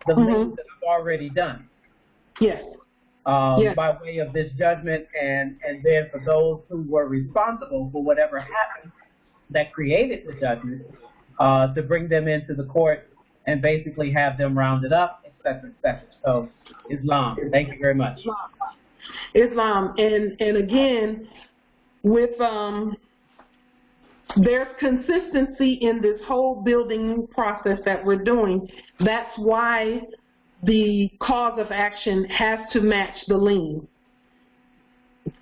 the liens that I've already done. Yes. Yes. By way of this judgment, and then for those who were responsible for whatever happened that created the judgment, to bring them into the court and basically have them rounded up, et cetera, et cetera. So, Islam, thank you very much. Islam, and again, with there's consistency in this whole building process that we're doing. That's why the cause of action has to match the lien.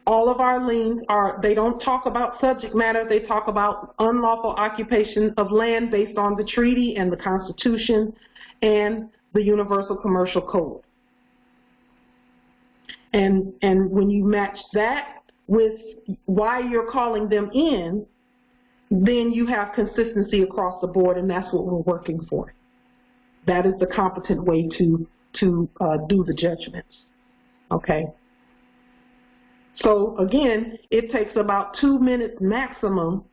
All of our liens they don't talk about subject matter, they talk about unlawful occupation of land based on the treaty and the Constitution and the Universal Commercial Code. And when you match that with why you're calling them in, then you have consistency across the board, and that's what we're working for. That is the competent way to do the judgments, okay? So again, it takes about 2 minutes maximum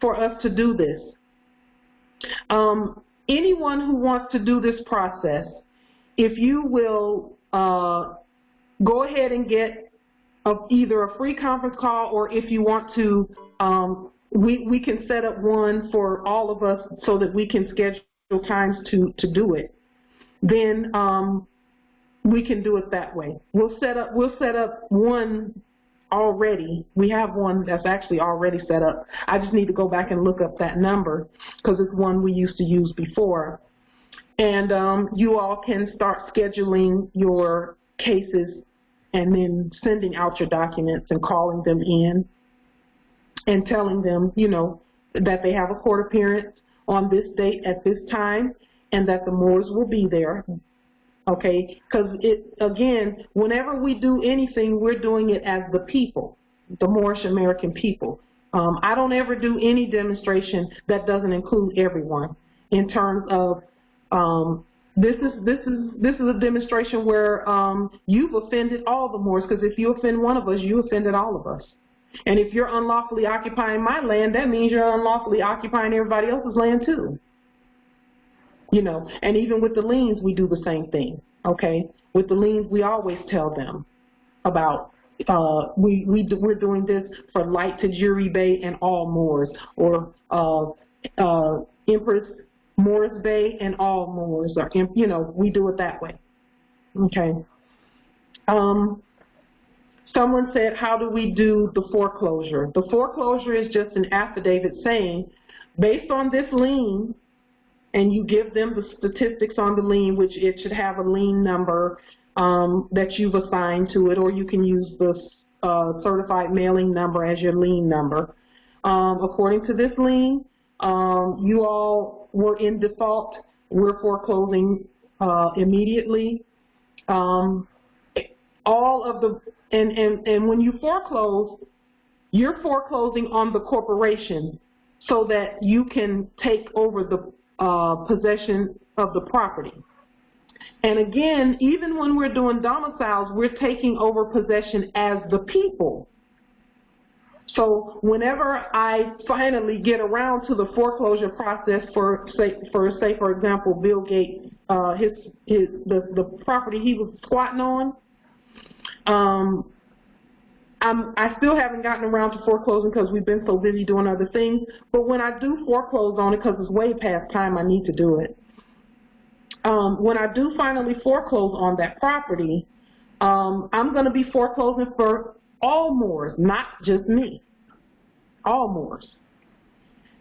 for us to do this. Anyone who wants to do this process, if you will go ahead and get either a free conference call, or if you want to, we can set up one for all of us so that we can schedule times to do it. Then we can do it that way. We'll set up one already. We have one that's actually already set up. I just need to go back and look up that number because it's one we used to use before. And you all can start scheduling your cases and then sending out your documents and calling them in and telling them, you know, that they have a court appearance on this date at this time and that the Moors will be there, okay? Because, again, whenever we do anything, we're doing it as the people, the Moorish American people. I don't ever do any demonstration that doesn't include everyone in terms of this is a demonstration where you've offended all the Moors, because if you offend one of us, you offended all of us. And if you're unlawfully occupying my land, that means you're unlawfully occupying everybody else's land too. You know, and even with the liens, we do the same thing, okay? With the liens, we always tell them about, we're doing this for Light Tajiri Bey and all Moors, or Empress Morris Bay and all Moors, or, you know, we do it that way, okay? Someone said, how do we do the foreclosure? The foreclosure is just an affidavit saying, based on this lien, and you give them the statistics on the lien, which it should have a lien number that you've assigned to it, or you can use the certified mailing number as your lien number. According to this lien, you all were in default. We're foreclosing immediately. All of the and when you foreclose, you're foreclosing on the corporation so that you can take over the possession of the property. And again, even when we're doing domiciles, we're taking over possession as the people. So whenever I finally get around to the foreclosure process for say for example, Bill Gates, the property he was squatting on, I still haven't gotten around to foreclosing because we've been so busy doing other things. But when I do foreclose on it, because it's way past time I need to do it, when I do finally foreclose on that property, I'm going to be foreclosing for all Moors, not just me, all Moors.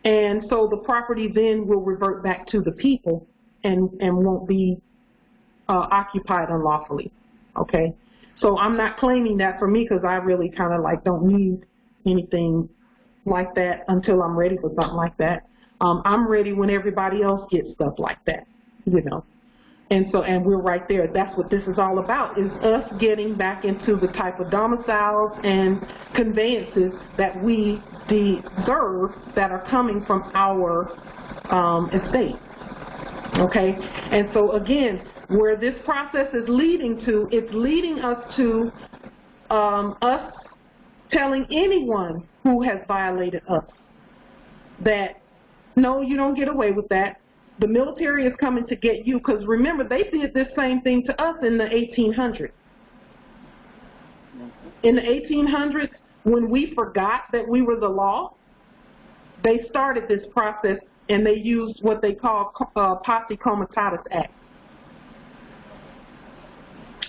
And so the property then will revert back to the people and won't be occupied unlawfully, okay? So I'm not claiming that for me because I really kind of like don't need anything like that until I'm ready for something like that. I'm ready when everybody else gets stuff like that, you know. And so, and we're right there. That's what this is all about, is us getting back into the type of domiciles and conveyances that we deserve that are coming from our estate. Okay? And so, again, where this process is leading to, it's leading us to us telling anyone who has violated us that, no, you don't get away with that. The military is coming to get you, because remember, they did this same thing to us in the 1800s. In the 1800s, when we forgot that we were the law, they started this process, and they used what they call Posse Comitatus Act.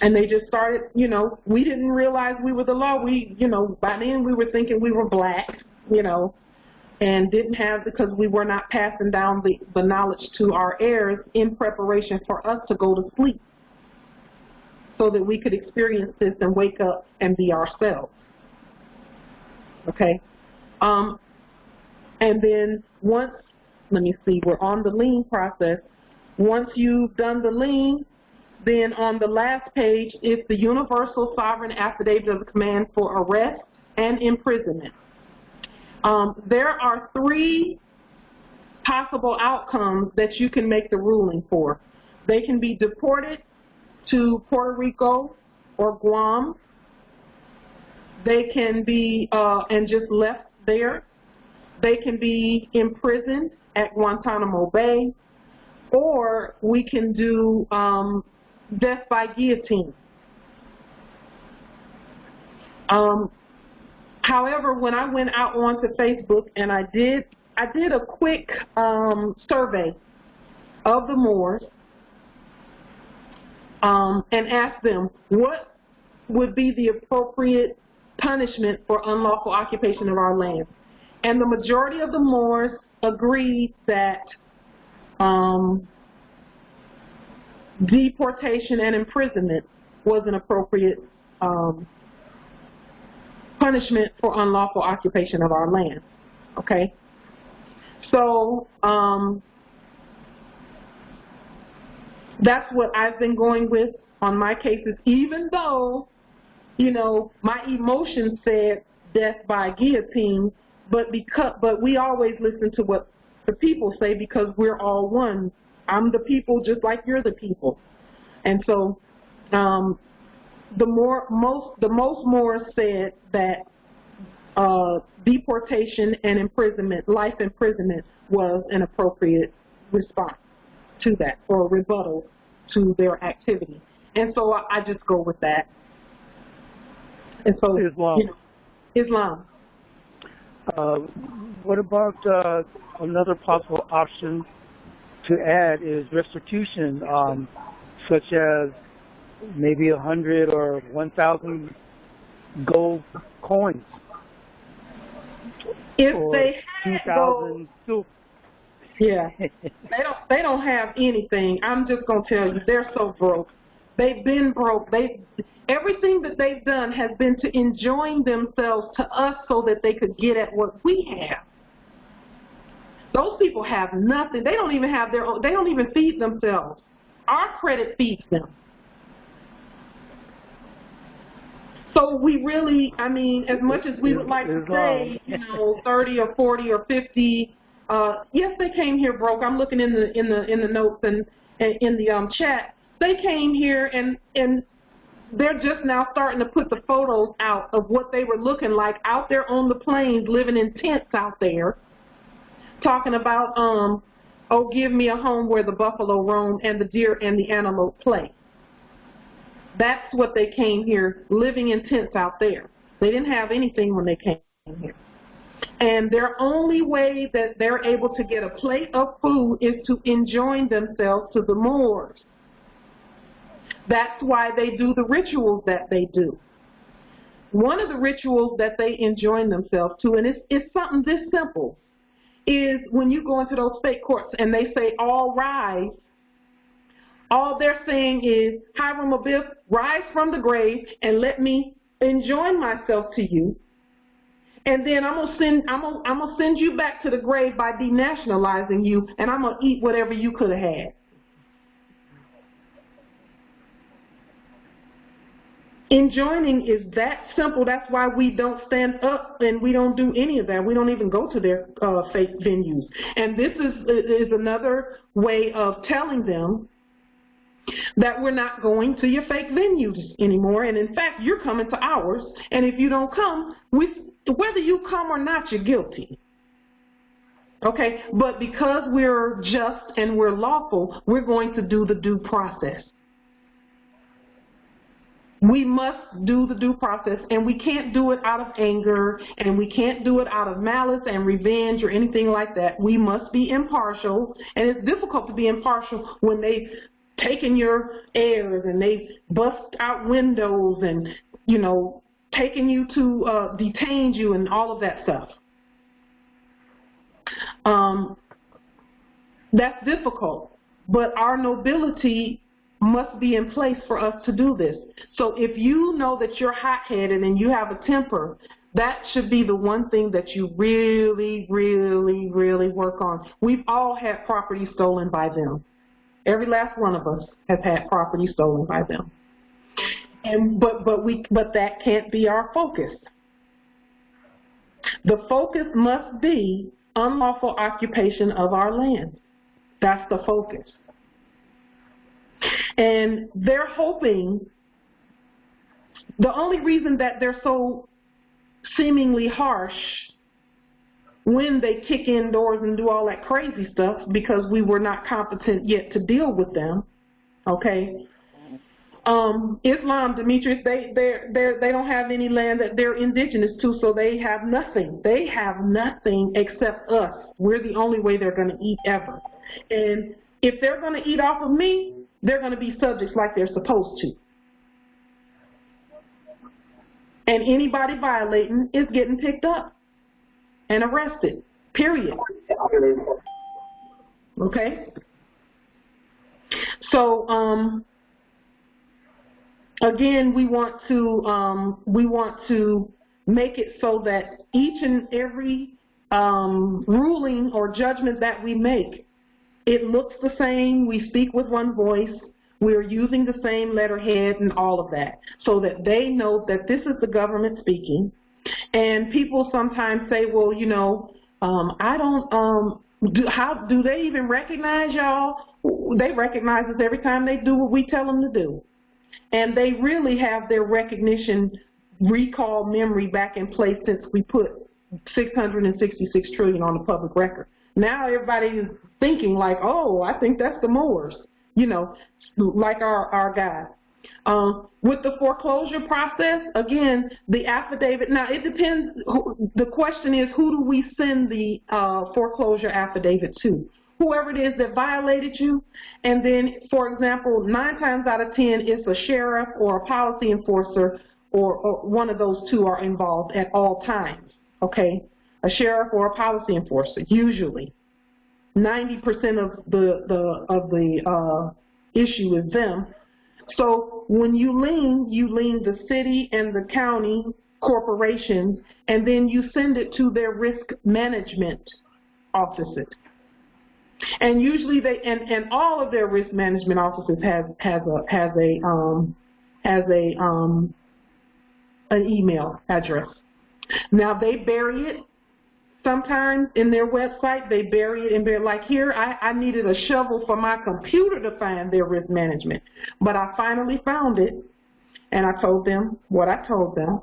And they just started, you know, we didn't realize we were the law. We, you know, by then we were thinking we were black, you know, and didn't have, because we were not passing down the knowledge to our heirs in preparation for us to go to sleep so that we could experience this and wake up and be ourselves. Okay? And then once, let me see, we're on the lien process. Once you've done the lien, then on the last page is the Universal Sovereign Affidavit of Command for arrest and imprisonment. There are 3 possible outcomes that you can make the ruling for. They can be deported to Puerto Rico or Guam. They can be and just left there. They can be imprisoned at Guantanamo Bay, or we can do death by guillotine. However, when I went out onto Facebook and I did a quick survey of the Moors and asked them what would be the appropriate punishment for unlawful occupation of our land. And the majority of the Moors agreed that deportation and imprisonment was an appropriate punishment for unlawful occupation of our land. Okay? So that's what I've been going with on my cases, even though, you know, my emotions said death by guillotine, but we always listen to what the people say because we're all one. I'm the people just like you're the people. And so the most Moors said that deportation and imprisonment, life imprisonment, was an appropriate response to that, or a rebuttal to their activity. And so I just go with that. And so, Islam. You know, Islam. What about another possible option to add is restitution, such as maybe 100 or 1,000 gold coins. If or they had 2,000 silver. Yeah, they don't have anything. I'm just gonna tell you, they're so broke. They've been broke. Everything that they've done has been to enjoin themselves to us so that they could get at what we have. Those people have nothing. They don't even have their own. They don't even feed themselves. Our credit feeds them. So we really, I mean, as much as we would like to say, you know, 30 or 40 or 50. Yes, they came here broke. I'm looking in the notes and in the chat. They came here and they're just now starting to put the photos out of what they were looking like out there on the plains, living in tents out there, talking about, oh, give me a home where the buffalo roam and the deer and the antelope play. That's what they came here, living in tents out there. They didn't have anything when they came here. And their only way that they're able to get a plate of food is to enjoin themselves to the Moors. That's why they do the rituals that they do. One of the rituals that they enjoin themselves to, and it's something this simple, is when you go into those state courts and they say, all rise, All they're saying is, Hiram Abiff, rise from the grave and let me enjoin myself to you. And then I'm gonna send you back to the grave by denationalizing you, and I'm gonna eat whatever you could have had. Enjoining is that simple. That's why we don't stand up and we don't do any of that. We don't even go to their fake venues. And this is another way of telling them that we're not going to your fake venues anymore. And in fact, you're coming to ours. And if you don't come, whether you come or not, you're guilty. Okay? But because we're just and we're lawful, we're going to do the due process. We must do the due process, and we can't do it out of anger, and we can't do it out of malice and revenge or anything like that. We must be impartial, and it's difficult to be impartial when they've taken your heirs and they've bust out windows and, you know, taken you to, detained you and all of that stuff. That's difficult, but our nobility must be in place for us to do this. So if you know that you're hot-headed and you have a temper, that should be the one thing that you really, really, really work on. We've all had property stolen by them. Every last one of us has had property stolen by them. And but that can't be our focus. The focus must be unlawful occupation of our land. That's the focus. And they're hoping, the only reason that they're so seemingly harsh when they kick in doors and do all that crazy stuff, because we were not competent yet to deal with them, okay? Islam, Demetrius, they don't have any land that they're indigenous to, so they have nothing. They have nothing except us. We're the only way they're going to eat ever. And if they're going to eat off of me, they're going to be subjects like they're supposed to. And anybody violating is getting picked up and arrested, period. Okay? So, again, we want to make it so that each and every ruling or judgment that we make, it looks the same, we speak with one voice, we're using the same letterhead and all of that, so that they know that this is the government speaking. And people sometimes say, well, you know, I don't, how do they even recognize y'all? They recognize us every time they do what we tell them to do. And they really have their recognition recall memory back in place since we put $666 trillion on the public record. Now everybody is thinking like, oh, I think that's the Moors, you know, like our guy. With the foreclosure process, again, the affidavit, now it depends, the question is, who do we send the foreclosure affidavit to? Whoever it is that violated you, and then, for example, 9 times out of 10, it's a sheriff or a policy enforcer, or one of those two are involved at all times, okay? A sheriff or a policy enforcer, usually. 90% of the issue is them. So when you lien the city and the county corporations, and then you send it to their risk management offices. And usually they, and all of their risk management offices has an email address. Now they bury it. Sometimes in their website, they bury it, and they're like, here, I needed a shovel for my computer to find their risk management. But I finally found it, and I told them what I told them.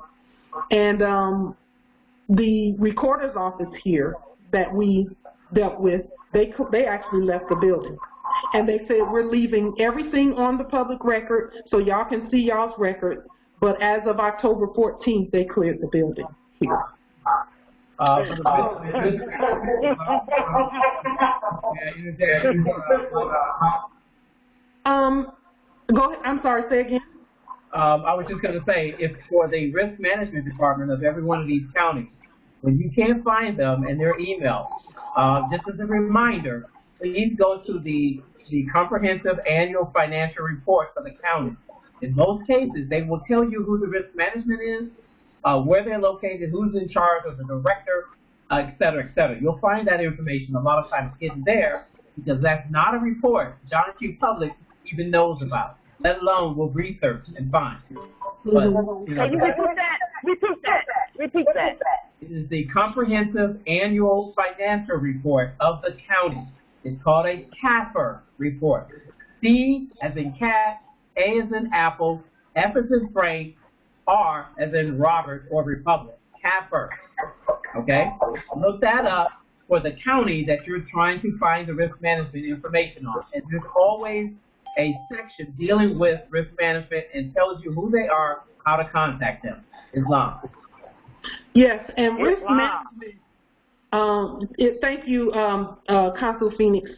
And the recorder's office here that we dealt with, they actually left the building. And they said, we're leaving everything on the public record so y'all can see y'all's record. But as of October 14th, they cleared the building here. Go ahead. I'm sorry, say again. I was just going to say, if for the risk management department of every one of these counties, when you can't find them in their email, just as a reminder, please go to the comprehensive annual financial report for the county. In most cases, they will tell you who the risk management is, where they're located, who's in charge of the director, et cetera, et cetera. You'll find that information a lot of times hidden there because that's not a report John Q. Public even knows about, let alone will research and find. But, you know, can you repeat that? Repeat that. It is the comprehensive annual financial report of the county. It's called a CAFR report. C as in cat, A as in apple, F as in Frank, R as in Robert or Republic. CAFR. Okay? Look that up for the county that you're trying to find the risk management information on. And there's always a section dealing with risk management and tells you who they are, how to contact them. Islam. Yes, and risk management. Thank you, Consul Phoenix.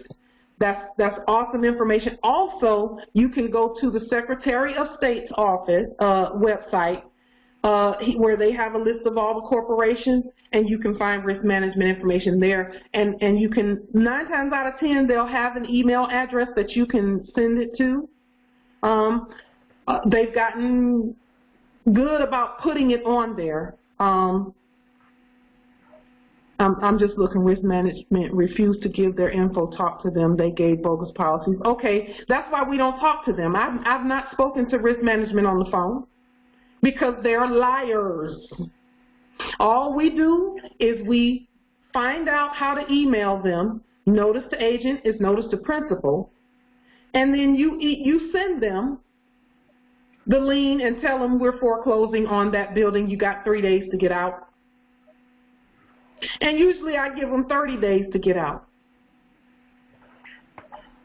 That's awesome information. Also, you can go to the Secretary of State's office website where they have a list of all the corporations, and you can find risk management information there. And you can, 9 times out of 10, they'll have an email address that you can send it to. They've gotten good about putting it on there. I'm just looking. Risk management refused to give their info. Talk to them. They gave bogus policies. Okay, that's why we don't talk to them. I've not spoken to risk management on the phone because they're liars. All we do is we find out how to email them. Notice to agent is notice to principal, and then you send them the lien and tell them we're foreclosing on that building. You got 3 days to get out. And usually I give them 30 days to get out.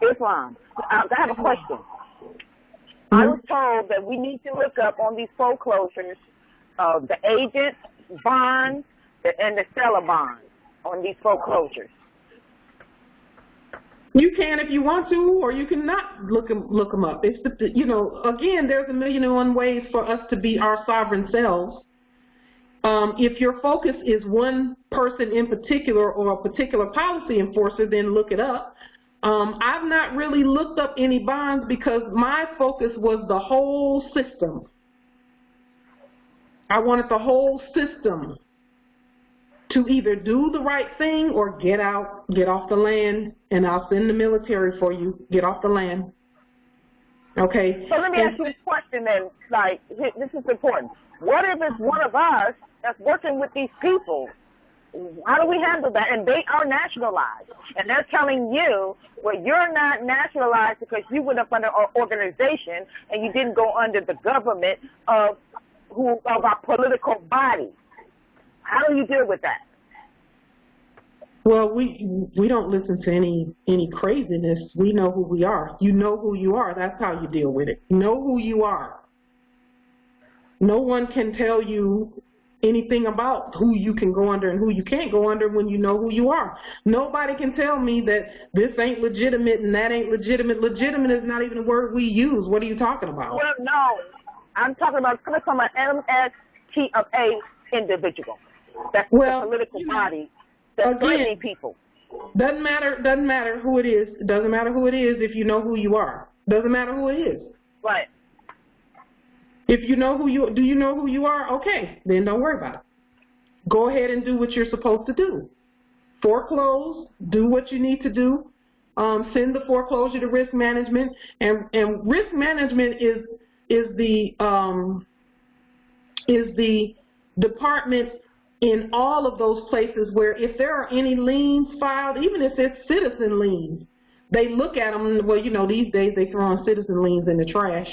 Islam, I have a question. I was told that we need to look up on these foreclosures the agent bonds and the seller bonds on these foreclosures. You can if you want to, or you can not look them up. It's you know, again, there's a million and one ways for us to be our sovereign selves. If your focus is one person in particular or a particular policy enforcer, then look it up. I've not really looked up any bonds because my focus was the whole system. I wanted the whole system to either do the right thing or get out, get off the land, and I'll send the military for you. Get off the land. Okay? So let me ask you this question then, like, this is important. What if it's one of us that's working with these people? How do we handle that? And they are nationalized. And they're telling you, well, you're not nationalized because you went up under our organization and you didn't go under the government of our political body. How do you deal with that? Well, we don't listen to any craziness. We know who we are. You know who you are. That's how you deal with it. Know who you are. No one can tell you anything about who you can go under and who you can't go under when you know who you are. Nobody can tell me that this ain't legitimate and that ain't legitimate. Legitimate is not even a word we use. What are you talking about? Well, no. I'm talking about coming from an MSTA individual. That's the political body that's threatening people. Doesn't matter who it is. It doesn't matter who it is if you know who you are. Doesn't matter who it is. Right. If you know do you know who you are? Okay, then don't worry about it. Go ahead and do what you're supposed to do. Foreclose, do what you need to do. Send the foreclosure to risk management, and risk management is the department in all of those places where if there are any liens filed, even if it's citizen liens, they look at them. Well, you know, these days they throw on citizen liens in the trash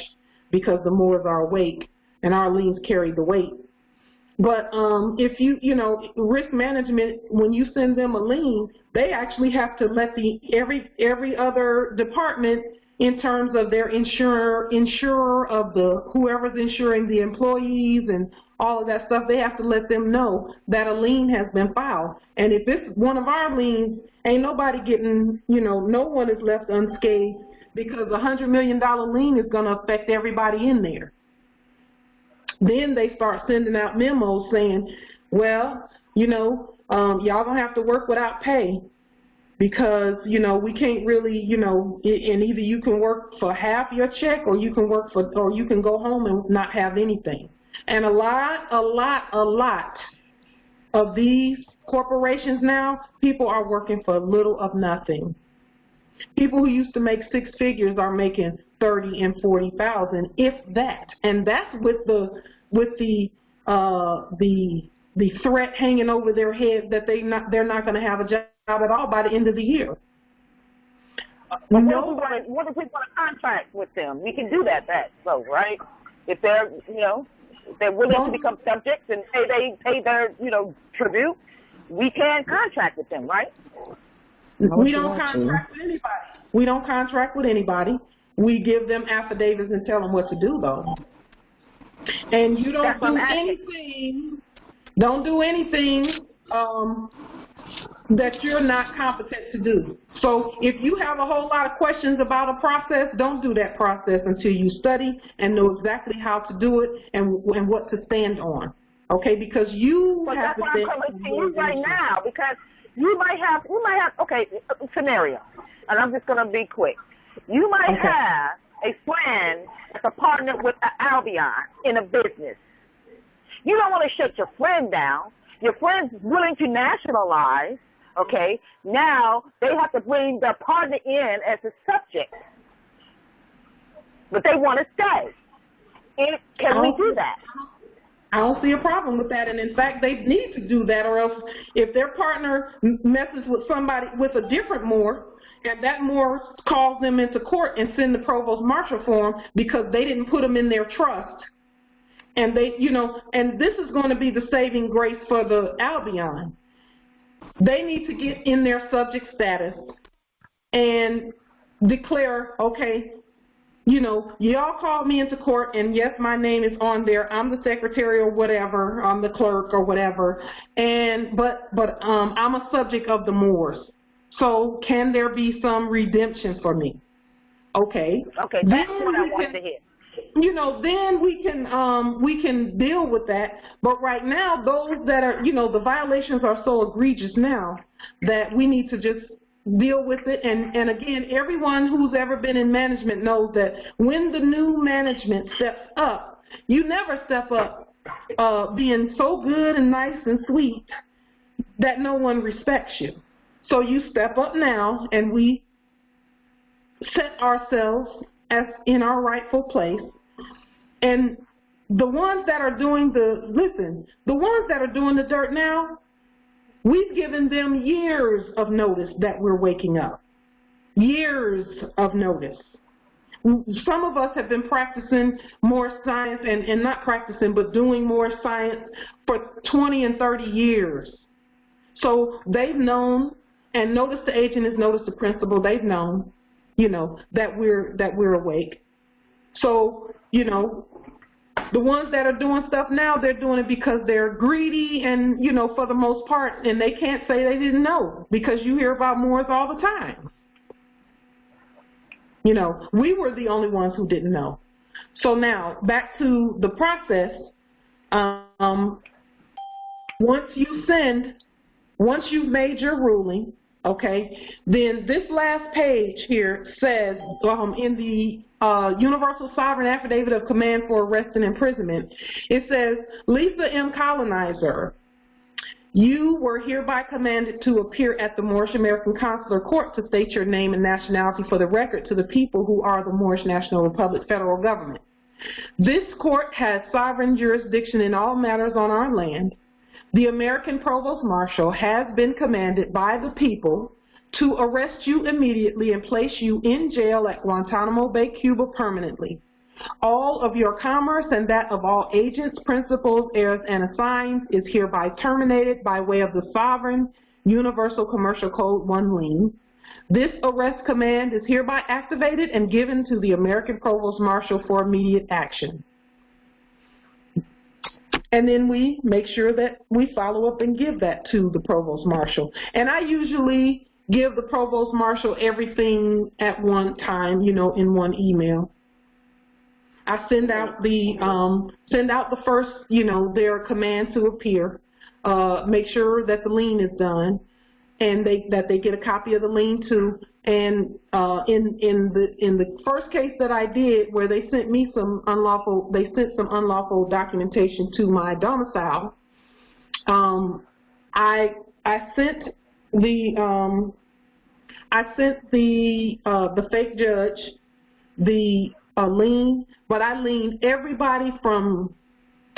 because the Moors are awake and our liens carry the weight. But if you know, risk management, when you send them a lien, they actually have to let every other department in terms of their insurer of the whoever's insuring the employees and all of that stuff, they have to let them know that a lien has been filed. And if it's one of our liens, ain't nobody getting, you know, no one is left unscathed because a $100 million lien is going to affect everybody in there. Then they start sending out memos saying, well, you know, y'all going to have to work without pay. because, you know, we can't really, you know, and either you can work for half your check or you can work for, or you can go home and not have anything. And a lot of these corporations now, people are working for little of nothing. People who used to make 6 figures are making 30 and 40,000, if that. And that's with the threat hanging over their heads that they're not going to have a job at all by the end of the year. What if we want to contract with them? We can do that, right? If they're, you know, if they're willing to become subjects and pay their, you know, tribute, we can contract with them, right? We don't contract with anybody. We don't contract with anybody. We give them affidavits and tell them what to do, though. And you don't do anything. Don't do anything that you're not competent to do. So if you have a whole lot of questions about a process, don't do that process until you study and know exactly how to do it and what to stand on. Okay, because you have to. That's why I'm coming to you right now, because you might have, okay, scenario, and I'm just going to be quick. You might have a friend that's a partner with an Albion in a business. You don't want to shut your friend down. Your friend's willing to nationalize, okay? Now they have to bring their partner in as a subject, but they want to stay. Can we do that? I don't see a problem with that, and in fact, they need to do that, or else if their partner messes with somebody with a different Moor, and that Moor calls them into court and send the provost marshal for them because they didn't put them in their trust, and they, you know, and this is going to be the saving grace for the Albion. They need to get in their subject status and declare, okay, you know, y'all called me into court, and yes, my name is on there. I'm the secretary or whatever. I'm the clerk or whatever. And but I'm a subject of the Moors. So can there be some redemption for me? Okay. Okay, that's what I wanted to hear. You know, then we can deal with that. But right now, those that are, you know, the violations are so egregious now that we need to just deal with it. And again, everyone who's ever been in management knows that when the new management steps up, you never step up being so good and nice and sweet that no one respects you. So you step up now, and we set ourselves as in our rightful place. And the ones that are doing the ones that are doing the dirt now, we've given them years of notice that we're waking up. Years of notice. Some of us have been practicing more science, and not practicing, but doing more science for 20 and 30 years. So they've known, and notice the agent has noticed the principal. They've known, you know, that we're awake. So, you know, the ones that are doing stuff now, they're doing it because they're greedy and, you know, for the most part, and they can't say they didn't know, because you hear about Moors all the time. You know, we were the only ones who didn't know. So now, back to the process. Once you've made your ruling, okay, then this last page here says, in the Universal Sovereign Affidavit of Command for Arrest and Imprisonment, it says, Lisa M. Colonizer, you were hereby commanded to appear at the Moorish American Consular Court to state your name and nationality for the record to the people who are the Moorish National Republic federal government. This court has sovereign jurisdiction in all matters on our land. The American Provost Marshal has been commanded by the people to arrest you immediately and place you in jail at Guantanamo Bay, Cuba permanently. All of your commerce and that of all agents, principals, heirs, and assigns is hereby terminated by way of the Sovereign Universal Commercial Code 1 lien. This arrest command is hereby activated and given to the American Provost Marshal for immediate action. And then we make sure that we follow up and give that to the Provost Marshal. And I usually give the Provost Marshal everything at one time, you know, in one email. I send out the first, you know, their command to appear, make sure that the lien is done, and that they get a copy of the lien too. And in the first case that I did, where they sent me some unlawful documentation to my domicile, I sent the fake judge the lien, but I liened everybody from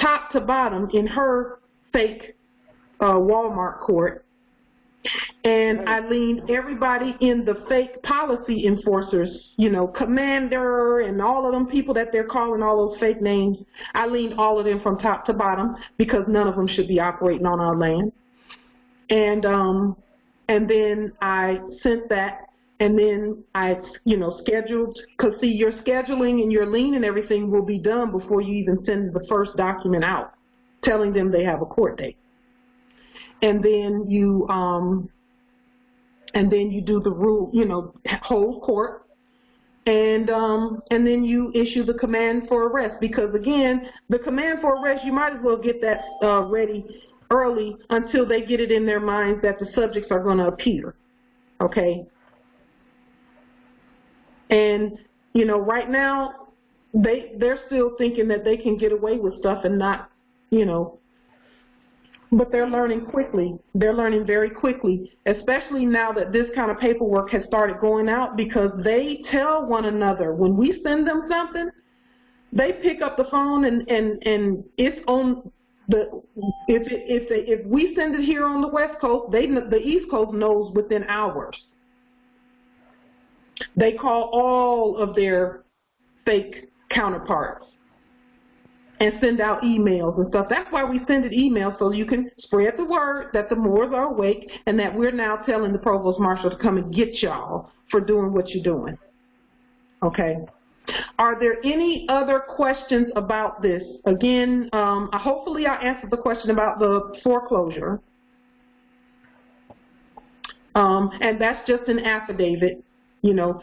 top to bottom in her fake Walmart court, and I liened everybody in the fake policy enforcers, you know, commander and all of them people that they're calling all those fake names. I liened all of them from top to bottom because none of them should be operating on our land. And then I sent that, and then I, you know, scheduled, because see, your scheduling and your lien and everything will be done before you even send the first document out, telling them they have a court date. And then you do the rule, you know, hold court, and then you issue the command for arrest, because again, the command for arrest, you might as well get that ready early until they get it in their minds that the subjects are going to appear, okay? And, you know, right now, they're still thinking that they can get away with stuff and not, you know, but they're learning quickly. They're learning very quickly, especially now that this kind of paperwork has started going out, because they tell one another, when we send them something, they pick up the phone and it's on the, if we send it here on the West Coast, the East Coast knows within hours. They call all of their fake counterparts and send out emails and stuff. That's why we send it emails, so you can spread the word that the Moors are awake and that we're now telling the Provost Marshal to come and get y'all for doing what you're doing. Okay. Are there any other questions about this? Again, hopefully I answered the question about the foreclosure. And that's just an affidavit. You know,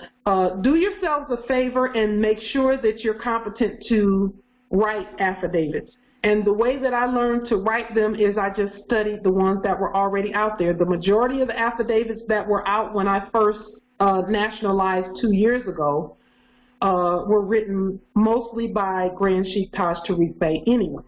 do yourselves a favor and make sure that you're competent to write affidavits. And the way that I learned to write them is I just studied the ones that were already out there. The majority of the affidavits that were out when I first nationalized 2 years ago were written mostly by Grand Chief Tajiri Bey anyway.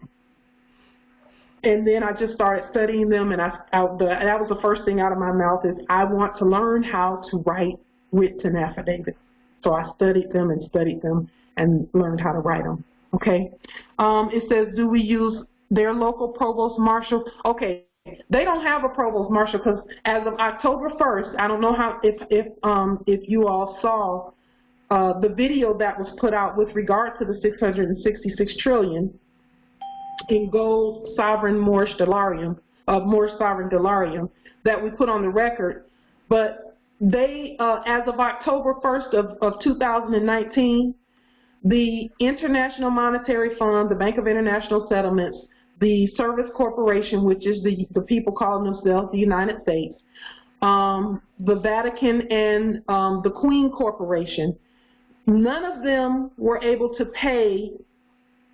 And then I just started studying them, and that was the first thing out of my mouth is I want to learn how to write written affidavits. So I studied them and learned how to write them. Okay. It says, do we use their local provost marshal? Okay. They don't have a provost marshal because as of October 1st, I don't know how if you all saw the video that was put out with regard to the 666 trillion in gold sovereign Moorish sovereign dollarium that we put on the record. But they, as of October 1st of 2019, the International Monetary Fund, the Bank of International Settlements, the Service Corporation, which is the people calling themselves the United States, the Vatican, and the Queen Corporation, none of them were able to pay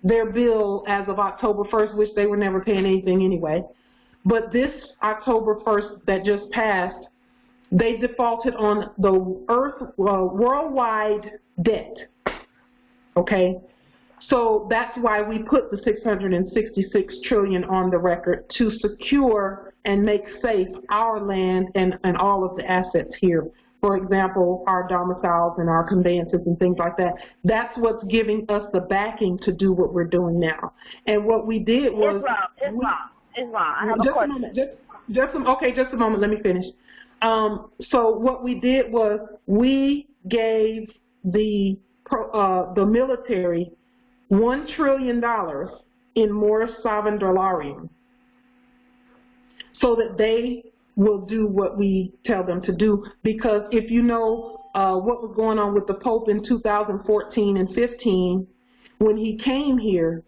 their bill as of October 1st, which they were never paying anything anyway. But this October 1st that just passed, they defaulted on the worldwide debt. Okay, so that's why we put the 666 trillion on the record, to secure and make safe our land and all of the assets here. For example, our domiciles and our conveyances and things like that. That's what's giving us the backing to do what we're doing now. And what we did was Islam. I have a question. Just a moment. Let me finish. So what we did was we gave the military $1 trillion in Moorish sovereign dollarium so that they will do what we tell them to do. Because if you know what was going on with the Pope in 2014 and 15, when he came here,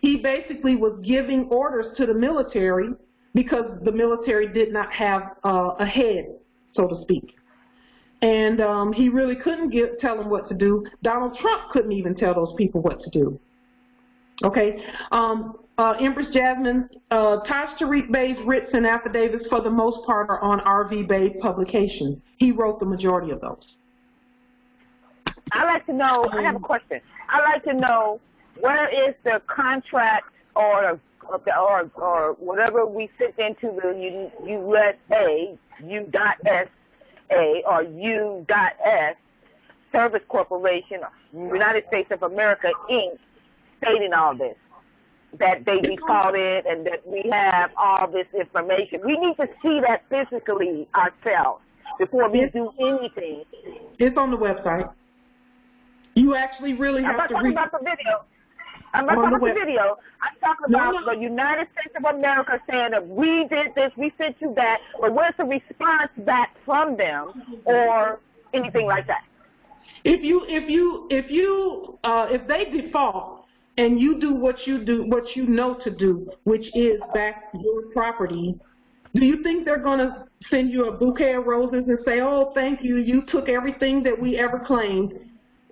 he basically was giving orders to the military because the military did not have a head, so to speak. And he really couldn't tell them what to do. Donald Trump couldn't even tell those people what to do. Okay? Empress Jasmine, Tajiri Bey's writs and affidavits for the most part are on RV Bey publications. He wrote the majority of those. I'd like to know, I have a question. I'd like to know, where is the contract or whatever we sent into the USA, U.SA or U.S Service Corporation, United States of America, Inc., stating all this, that they defaulted and that we have all this information. We need to see that physically ourselves before we do anything. It's on the website. You actually really have to read. I'm not talking about the video. I'm not talking about the video. I'm talking about the United States of America saying that we did this, we sent you that, but where's the response back from them or anything like that? If they default and you do what you know to do, which is back your property, do you think they're going to send you a bouquet of roses and say, "Oh, thank you, you took everything that we ever claimed"?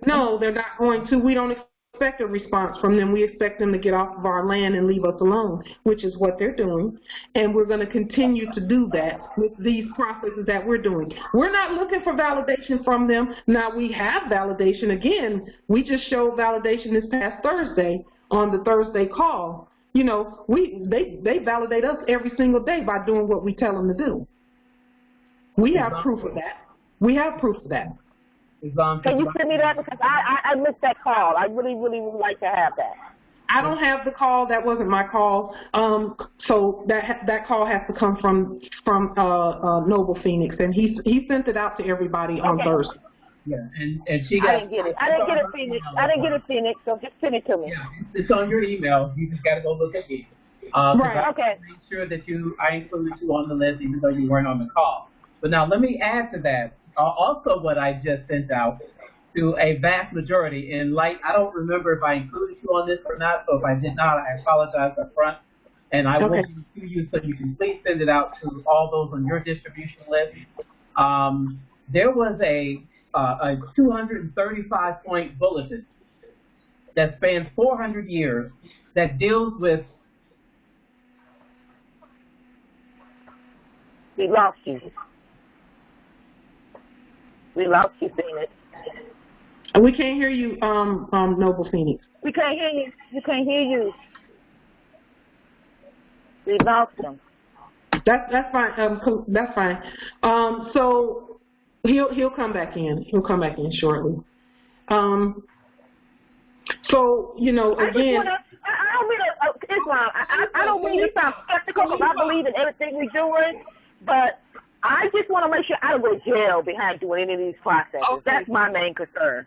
No, they're not going to. We don't expect a response from them. We expect them to get off of our land and leave us alone, which is what they're doing. And we're going to continue to do that with these processes that we're doing. We're not looking for validation from them. Now, we have validation. Again, we just showed validation this past Thursday on the Thursday call. You know, they validate us every single day by doing what we tell them to do. We have proof of that. We have proof of that. Can you send me that? Because I missed that call. I really, really would like to have that. I don't have the call. That wasn't my call. So that call has to come from Noble Phoenix, and he sent it out to everybody on Thursday. Yeah, and she got. I didn't get it. I didn't get it, Phoenix. I didn't get it, Phoenix. So just send it to me. Yeah, it's on your email. You just got to go look at it. Right. Okay. Make sure that I included you on the list, even though you weren't on the call. But now let me add to that. Also, what I just sent out to a vast majority in light. I don't remember if I included you on this or not. So if I did not, I apologize up front. And I will give it to you, so you can please send it out to all those on your distribution list. There was a 235-point bulletin that spans 400 years that deals with. We lost you. We lost you, Phoenix. We can't hear you, Noble Phoenix. We can't hear you. We can't hear you. We lost him. That's fine. That's fine. So he'll come back in. He'll come back in shortly. So again. I don't mean to, Islam. I don't mean to sound skeptical because I believe in everything we're doing, but I just want to make sure I don't go to jail behind doing any of these processes. Okay. That's my main concern.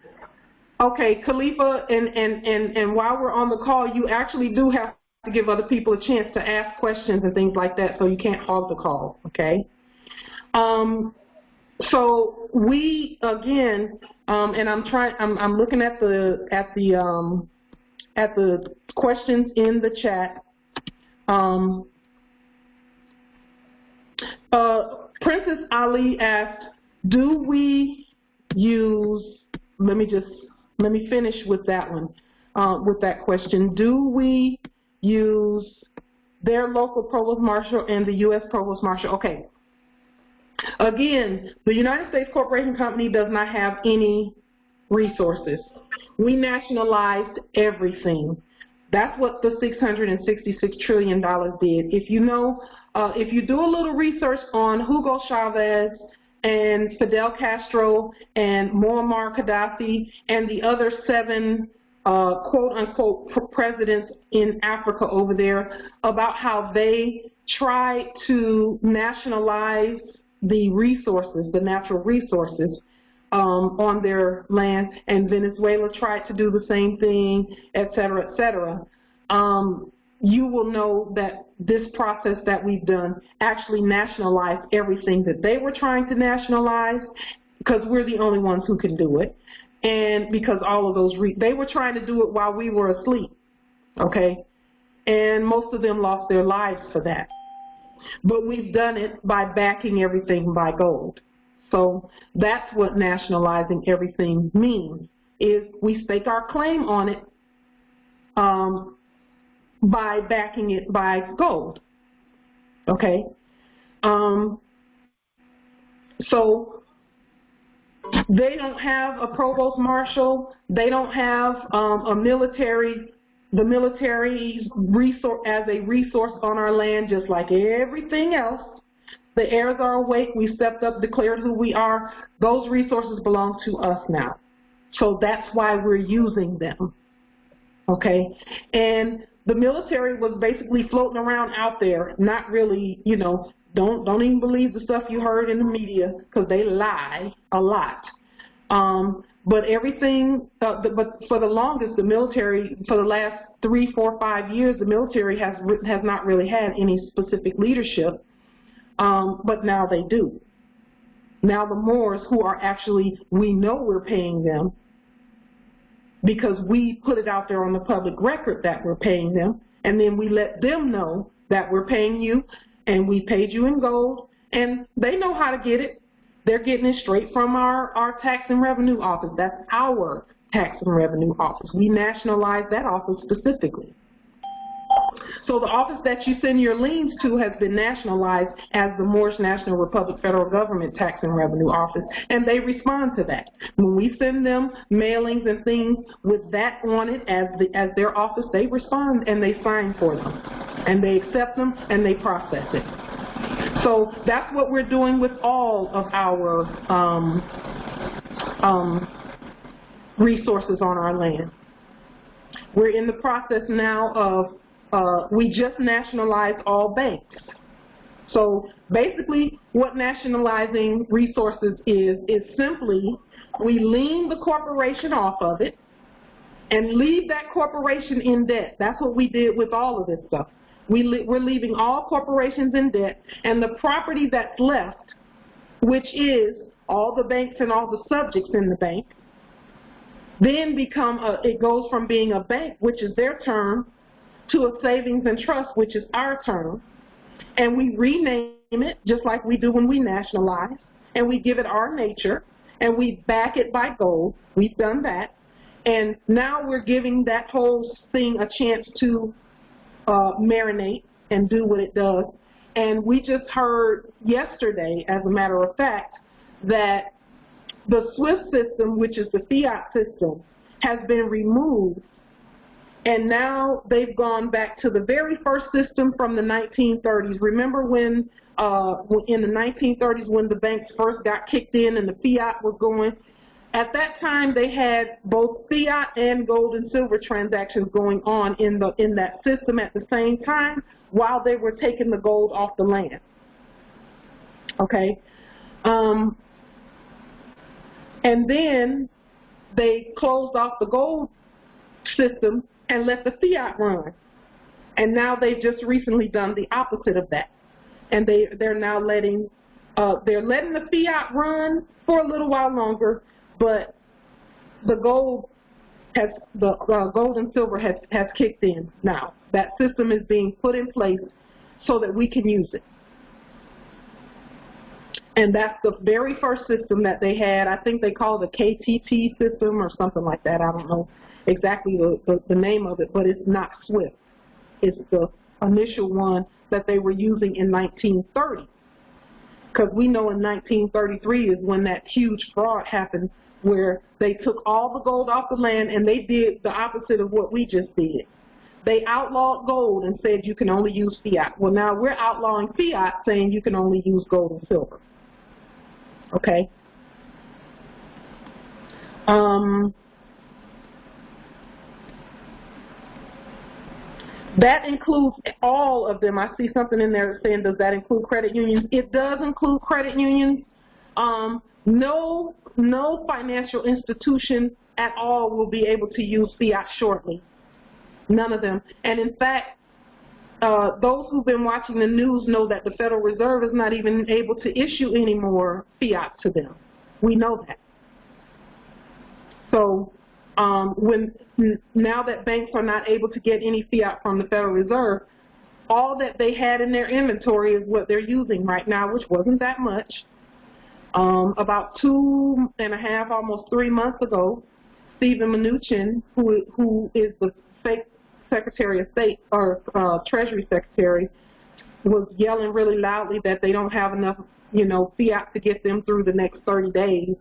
Okay, Khalifa, and while we're on the call, you actually do have to give other people a chance to ask questions and things like that, so you can't hog the call, okay? So we again, and I'm looking at the questions in the chat. Princess Ali asked, do we use, let me finish with that one, with that question. Do we use their local provost marshal and the U.S. provost marshal? Okay. Again, the United States Corporation Company does not have any resources. We nationalized everything. That's what the $666 trillion did. If you know, if you do a little research on Hugo Chavez and Fidel Castro and Muammar Gaddafi and the other 7 quote-unquote presidents in Africa over there, about how they tried to nationalize the resources, the natural resources on their land, and Venezuela tried to do the same thing, et cetera, you will know that this process that we've done actually nationalized everything that they were trying to nationalize, because we're the only ones who can do it, and because all of those, they were trying to do it while we were asleep, okay? And most of them lost their lives for that. But we've done it by backing everything by gold. So that's what nationalizing everything means, is we stake our claim on it, by backing it by gold. Okay? So they don't have a provost marshal. They don't have the military's resource as a resource on our land, just like everything else. The heirs are awake. We stepped up, declared who we are. Those resources belong to us now. So that's why we're using them. Okay? And the military was basically floating around out there, not really, you know, don't even believe the stuff you heard in the media, because they lie a lot. But everything, but for the longest, the military, for the last 3, 4, 5 years, the military has not really had any specific leadership, but now they do. Now the Moors, who are actually, we know we're paying them, because we put it out there on the public record that we're paying them, and then we let them know that we're paying you, and we paid you in gold, and they know how to get it. They're getting it straight from our Tax and Revenue Office. That's our Tax and Revenue Office. We nationalize that office specifically. So the office that you send your liens to has been nationalized as the Moorish National Republic Federal Government Tax and Revenue Office, and they respond to that. When we send them mailings and things with that on it as their office, they respond and they sign for them, and they accept them and they process it. So that's what we're doing with all of our resources on our land. We're in the process now of we just nationalized all banks. So basically what nationalizing resources is simply we lien the corporation off of it and leave that corporation in debt. That's what we did with all of this stuff. We're leaving all corporations in debt, and the property that's left, which is all the banks and all the subjects in the bank, then it goes from being a bank, which is their term, to a savings and trust, which is our term, and we rename it just like we do when we nationalize, and we give it our nature, and we back it by gold. We've done that, and now we're giving that whole thing a chance to marinate and do what it does. And we just heard yesterday, as a matter of fact, that the SWIFT system, which is the Fiat system, has been removed. And now they've gone back to the very first system from the 1930s. Remember when, in the 1930s, when the banks first got kicked in and the Fiat was going? At that time, they had both Fiat and gold and silver transactions going on in that system at the same time while they were taking the gold off the land. Okay? And then they closed off the gold system and let the Fiat run. And now they've just recently done the opposite of that. And they're now letting the Fiat run for a little while longer, but the gold and silver has kicked in now. That system is being put in place so that we can use it. And that's the very first system that they had. I think they call it the KTT system or something like that. I don't know exactly the name of it, but it's not SWIFT. It's the initial one that they were using in 1930. Because we know in 1933 is when that huge fraud happened, where they took all the gold off the land and they did the opposite of what we just did. They outlawed gold and said you can only use Fiat. Well, now we're outlawing Fiat, saying you can only use gold and silver. Okay? That includes all of them. I see something in there saying, does that include credit unions? It does include credit unions. No financial institution at all will be able to use Fiat shortly. None of them. And in fact, those who've been watching the news know that the Federal Reserve is not even able to issue any more Fiat to them. We know that. So now that banks are not able to get any Fiat from the Federal Reserve, all that they had in their inventory is what they're using right now, which wasn't that much. About 2.5, almost 3 months ago, Stephen Mnuchin, who is the Secretary of State or Treasury Secretary was yelling really loudly that they don't have enough, you know, fiat to get them through the next 30 days,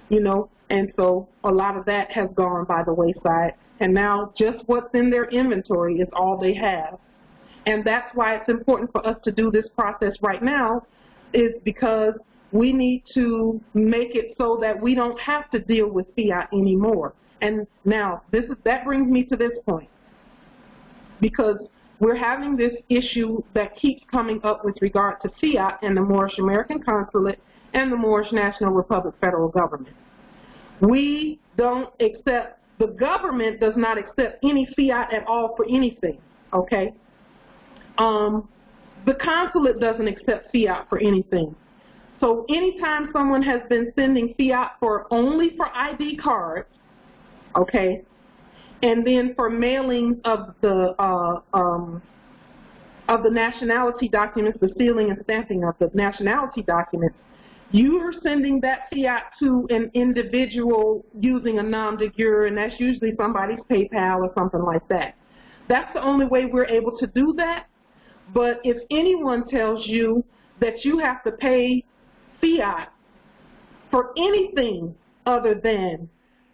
you know, and so a lot of that has gone by the wayside. And now just what's in their inventory is all they have. And that's why it's important for us to do this process right now, is because we need to make it so that we don't have to deal with fiat anymore. And now that brings me to this point, because we're having this issue that keeps coming up with regard to fiat and the Moorish American Consulate and the Moorish National Republic federal government. We don't accept, the government does not accept any fiat at all for anything, okay? The consulate doesn't accept fiat for anything. So anytime someone has been sending fiat only for ID cards, okay, and then for mailing of the nationality documents, the sealing and stamping of the nationality documents, you are sending that fiat to an individual using a Nom De Jure, and that's usually somebody's PayPal or something like that. That's the only way we're able to do that. But if anyone tells you that you have to pay fiat for anything other than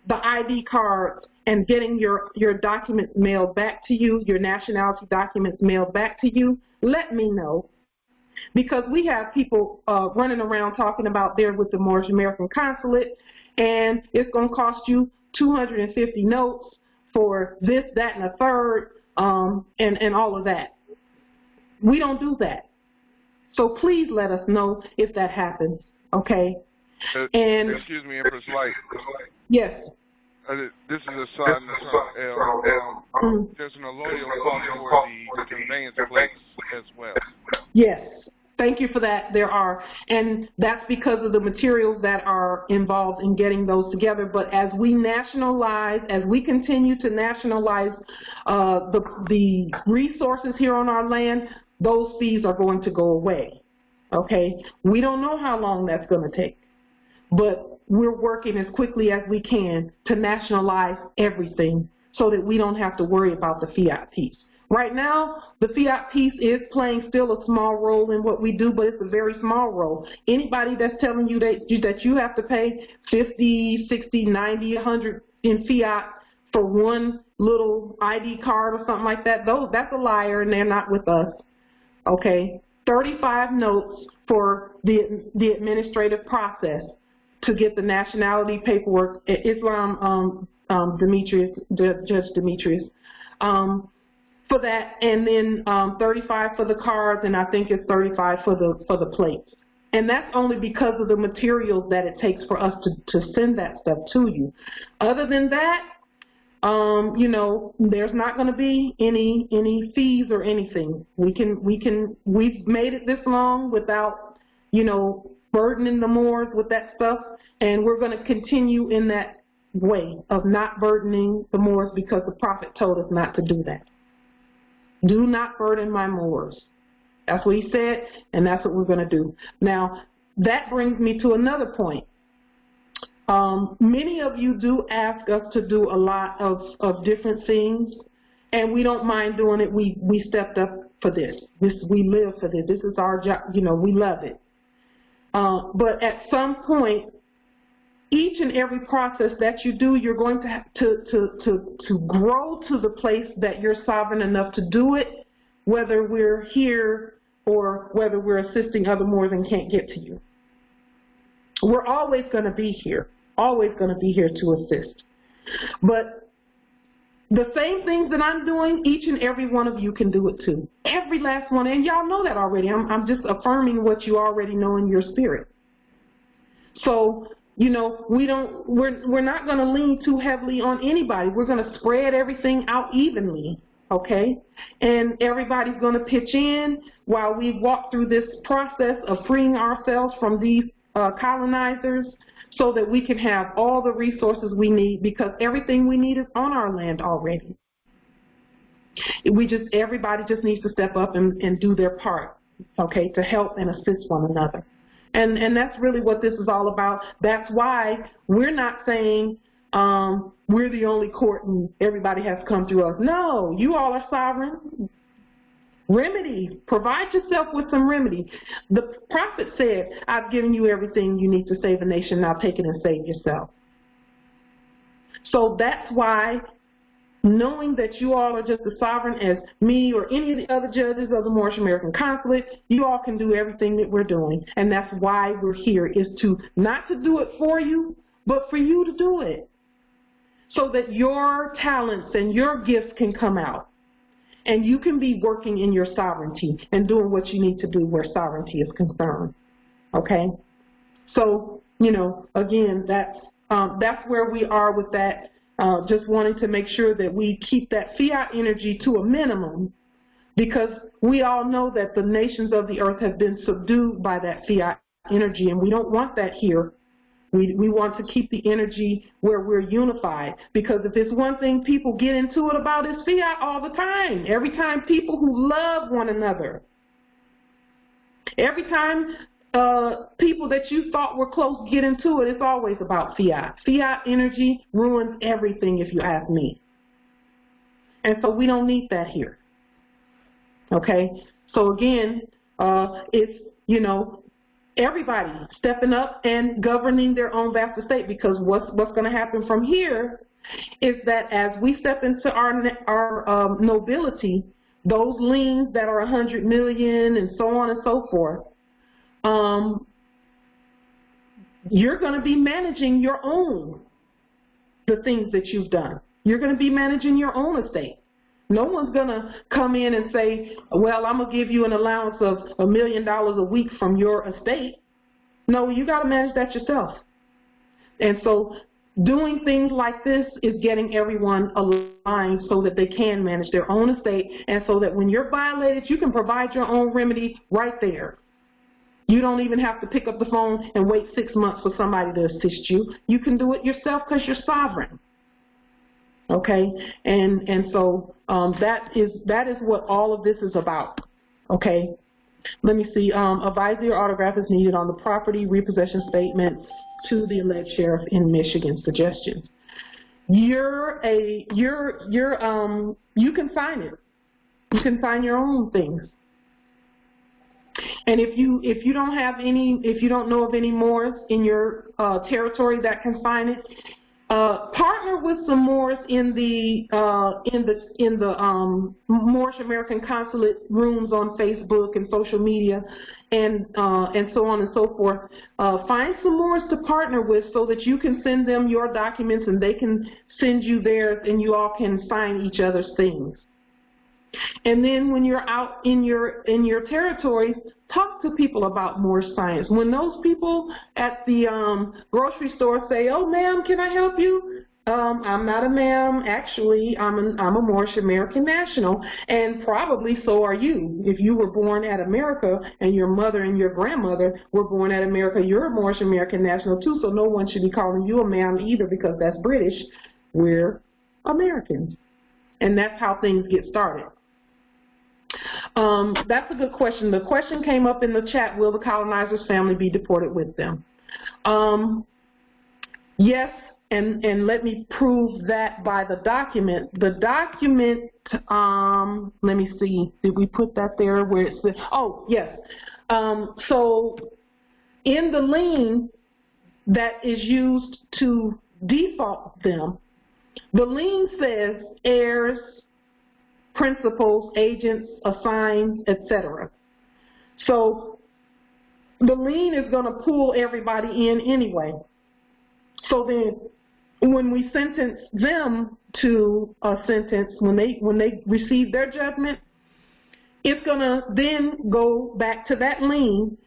the ID cards and getting your documents mailed back to you, your nationality documents mailed back to you, let me know. Because we have people running around talking about they're with the Moorish American Consulate, and it's going to cost you 250 notes for this, that, and a third, and all of that. We don't do that. So please let us know if that happens, okay? And excuse me, Empress Light. Yes. This is a son. There's an allodial cost for the conveyance plates as well. Yes. Thank you for that. There are. And that's because of the materials that are involved in getting those together. But as we nationalize, as we continue to nationalize the resources here on our land, those fees are going to go away, okay? We don't know how long that's going to take, but we're working as quickly as we can to nationalize everything so that we don't have to worry about the fiat piece. Right now, the fiat piece is playing still a small role in what we do, but it's a very small role. Anybody that's telling you that you have to pay 50, 60, 90, 100 in fiat for one little ID card or something like that, that's a liar, and they're not with us. Okay, 35 notes for the administrative process to get the nationality paperwork. Islam, Judge Demetrius, for that, and then 35 for the cards, and I think it's 35 for the plates. And that's only because of the materials that it takes for us to send that stuff to you. Other than that, you know, there's not going to be any fees or anything. We've made it this long without, you know, burdening the Moors with that stuff, and we're going to continue in that way of not burdening the Moors because the Prophet told us not to do that. Do not burden my Moors. That's what he said, and that's what we're going to do. Now, that brings me to another point. Many of you do ask us to do a lot of different things, and we don't mind doing it. We stepped up for this. We live for this. This is our job. You know, we love it. But at some point, each and every process that you do, you're going to have to grow to the place that you're sovereign enough to do it, whether we're here or whether we're assisting other Moors and can't get to you. We're always going to be here, always going to be here to assist. But the same things that I'm doing, each and every one of you can do it too. Every last one, and y'all know that already. I'm just affirming what you already know in your spirit. So, you know, we're not going to lean too heavily on anybody. We're going to spread everything out evenly, okay? And everybody's going to pitch in while we walk through this process of freeing ourselves from these colonizers, so that we can have all the resources we need, because everything we need is on our land already. Everybody just needs to step up and do their part, okay, to help and assist one another. And that's really what this is all about. That's why we're not saying we're the only court and everybody has to come through us. No, you all are sovereign. Remedy. Provide yourself with some remedy. The prophet said, I've given you everything you need to save a nation. Now take it and save yourself. So that's why, knowing that you all are just as sovereign as me or any of the other judges of the Moorish American Consulate, you all can do everything that we're doing. And that's why we're here, is to not to do it for you, but for you to do it, so that your talents and your gifts can come out. And you can be working in your sovereignty and doing what you need to do where sovereignty is concerned. Okay? So, you know, again, that's where we are with that. Just wanting to make sure that we keep that fiat energy to a minimum, because we all know that the nations of the earth have been subdued by that fiat energy, and we don't want that here. We want to keep the energy where we're unified, because if it's one thing people get into it about, is fiat all the time. Every time people who love one another, every time people that you thought were close get into it, it's always about fiat. Fiat energy ruins everything, if you ask me. And so we don't need that here. Okay? So again, it's, you know, everybody stepping up and governing their own vast estate, because what's going to happen from here is that as we step into our nobility, those liens that are 100 million and so on and so forth, you're going to be managing your own, the things that you've done. You're going to be managing your own estate. No one's going to come in and say, well, I'm going to give you an allowance of $1 million a week from your estate. No, you got to manage that yourself. And so doing things like this is getting everyone aligned so that they can manage their own estate, and so that when you're violated, you can provide your own remedy right there. You don't even have to pick up the phone and wait 6 months for somebody to assist you. You can do it yourself because you're sovereign. Okay, and so that is what all of this is about. Okay, let me see. A vizier autograph is needed on the property repossession statement to the alleged sheriff in Michigan. Suggestions. You can sign it. You can sign your own things. And if you don't have any, if you don't know of any Moors in your territory that can sign it, partner with some Moors in the Moorish American Consulate rooms on Facebook and social media, and so on and so forth. Find some Moors to partner with so that you can send them your documents and they can send you theirs, and you all can sign each other's things. And then when you're out in your territories, talk to people about Moorish science. When those people at the grocery store say, "Oh, ma'am, can I help you?" I'm not a ma'am. Actually, I'm a Moorish American national, and probably so are you. If you were born at America and your mother and your grandmother were born at America, you're a Moorish American national too. So no one should be calling you a ma'am either, because that's British. We're Americans, and that's how things get started. That's a good question. The question came up in the chat: will the colonizer's family be deported with them? Yes, and let me prove that by the document. The document, let me see, did we put that there where it says, oh, yes. So in the lien that is used to default them, the lien says heirs, principals, agents, assigns, etc. So the lien is going to pull everybody in anyway. So then when we sentence them to a sentence, when they receive their judgment, it's going to then go back to that lien,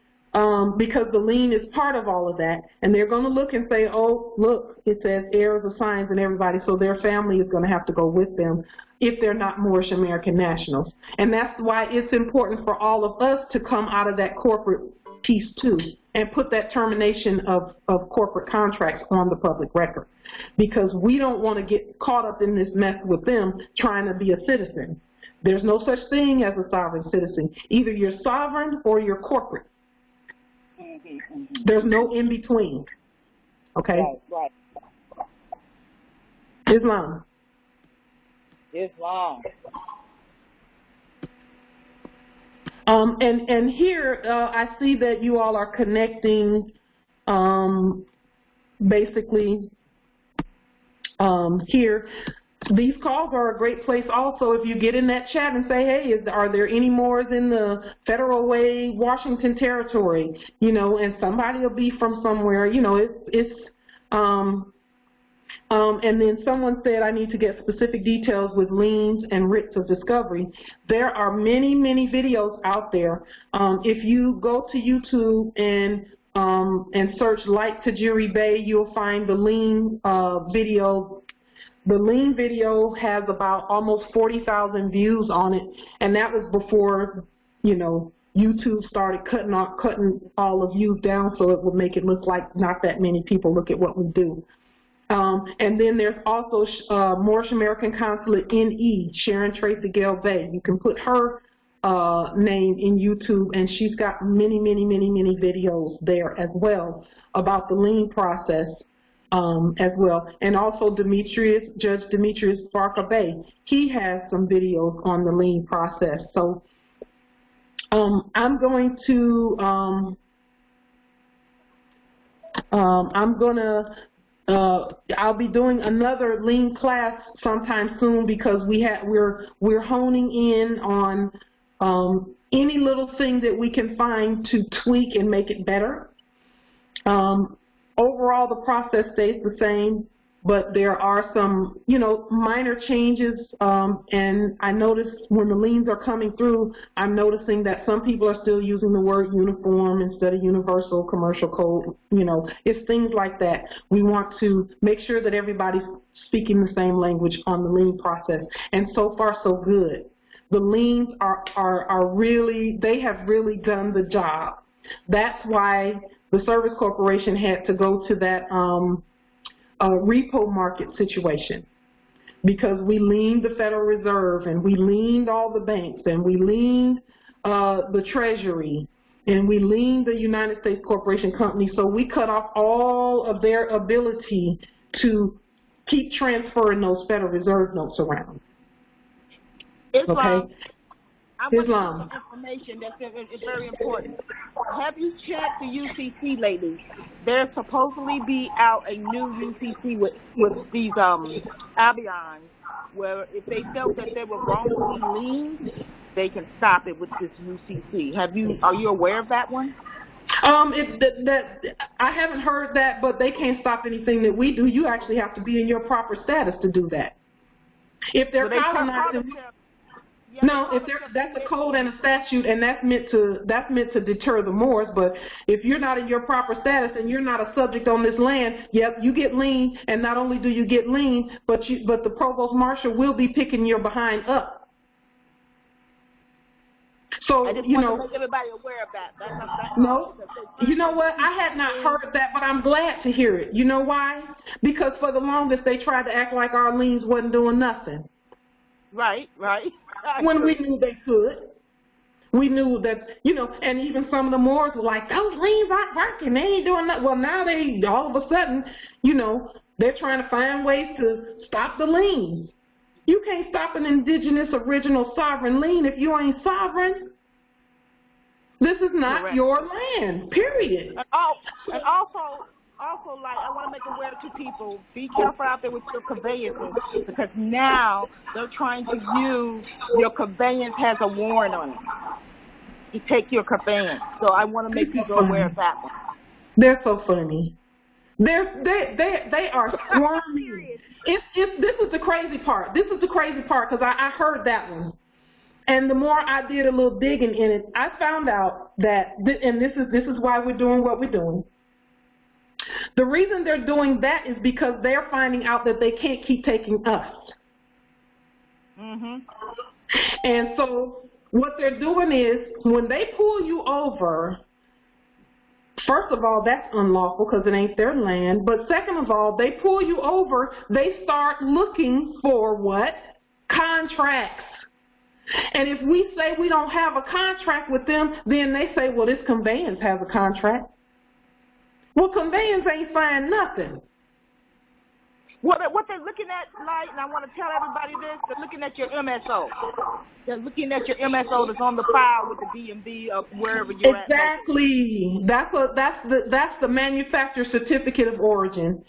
because the lien is part of all of that, and they're going to look and say, oh, look, it says heirs, assigns, and everybody, so their family is going to have to go with them if they're not Moorish American nationals. And that's why it's important for all of us to come out of that corporate piece too, and put that termination of corporate contracts on the public record, because we don't want to get caught up in this mess with them trying to be a citizen. There's no such thing as a sovereign citizen. Either you're sovereign or you're corporate. There's no in between. Okay? Right. Islam. Islam. And here I see that you all are connecting basically here. These calls are a great place also if you get in that chat and say, hey, are there any Moors in the Federal Way, Washington Territory? You know, and somebody will be from somewhere. You know, and then someone said I need to get specific details with liens and writs of discovery. There are many, many videos out there. If you go to YouTube and search like Tajiri Bey, you'll find the lien video. The lien video has about almost 40,000 views on it, and that was before, you know, YouTube started cutting all the views down so it would make it look like not that many people look at what we do. And then there's also Moorish American Consulate NE, Sharon Tracy Gale Bay. You can put her name in YouTube, and she's got many, many, many, many videos there as well about the lien process as well. And also Judge Demetrius Barker Bay, he has some videos on the lien process. So I'm going to I'll be doing another lien class sometime soon because we're honing in on any little thing that we can find to tweak and make it better. Overall, the process stays the same, but there are some, you know, minor changes. And I noticed when the liens are coming through, I'm noticing that some people are still using the word uniform instead of universal commercial code. You know, it's things like that. We want to make sure that everybody's speaking the same language on the lien process. And so far, so good. The liens are really, they have really done the job. That's why the Service Corporation had to go to that repo market situation, because we leaned the Federal Reserve and we leaned all the banks and we leaned the Treasury and we leaned the United States Corporation Company, so we cut off all of their ability to keep transferring those Federal Reserve notes around. Islam. Okay? I want some information that's very important. Have you checked the UCC lately? There supposedly be out a new UCC with these Albions, where if they felt that they were wrongfully liened, they can stop it with this UCC. Are you aware of that one? I haven't heard that, but they can't stop anything that we do. You actually have to be in your proper status to do that. If they're colonizing. No, that's a code and a statute, and that's meant to deter the Moors. But if you're not in your proper status and you're not a subject on this land, yep, you get lien. And not only do you get lien, but the provost marshal will be picking your behind up. So I just you want know, to make everybody aware of that. No, you know what? I had not heard that, but I'm glad to hear it. You know why? Because for the longest they tried to act like our liens wasn't doing nothing. Right. When we knew they could. We knew that, you know, and even some of the Moors were like, those liens aren't working, they ain't doing that. Well, now they, all of a sudden, you know, they're trying to find ways to stop the liens. You can't stop an indigenous original sovereign lien if you ain't sovereign. This is not Correct. your land, period. And also, like, I want to make aware to people, be careful out there with your conveyances, because now they're trying to use your conveyance has a warrant on it. You take your conveyance. So I want to make people aware of that one. They're so funny. They are squirming. This is the crazy part. This is the crazy part, because I heard that one. And the more I did a little digging in it, I found out that, and this is why we're doing what we're doing. The reason they're doing that is because they're finding out that they can't keep taking us. Mm-hmm. And so what they're doing is, when they pull you over, first of all, that's unlawful because it ain't their land. But second of all, they pull you over, they start looking for what? Contracts. And if we say we don't have a contract with them, then they say, well, this conveyance has a contract. Well, conveyance ain't signed nothing. What they're looking at, like, and I want to tell everybody this, they're looking at your MSO. They're looking at your MSO that's on the file with the DMV of wherever you're at. Exactly. That's the manufacturer certificate of origin.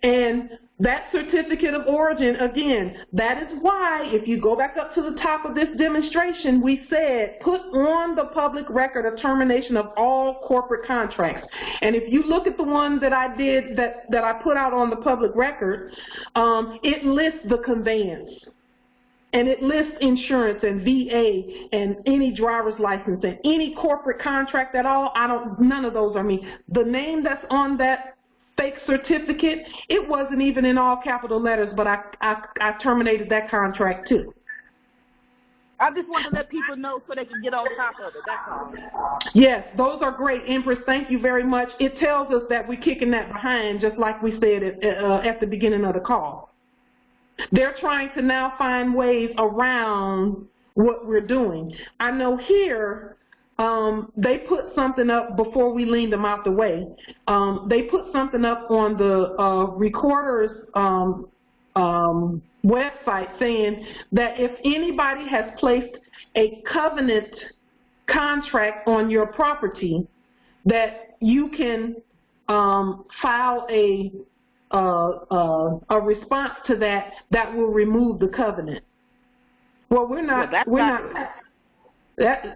And that certificate of origin, again, that is why, if you go back up to the top of this demonstration, we said put on the public record a termination of all corporate contracts. And if you look at the one that I did, that I put out on the public record, it lists the conveyance. And it lists insurance and VA and any driver's license and any corporate contract at all. None of those are me. The name that's on that fake certificate, it wasn't even in all capital letters, but I terminated that contract too. I just want to let people know so they can get on top of it, that's all. Yes, those are great, Empress. Thank you very much. It tells us that we're kicking that behind, just like we said at the beginning of the call. They're trying to now find ways around what we're doing. I know here, they put something up before we leaned them out the way. They put something up on the recorder's website saying that if anybody has placed a covenant contract on your property, that you can file a response to that will remove the covenant. Well, we're not.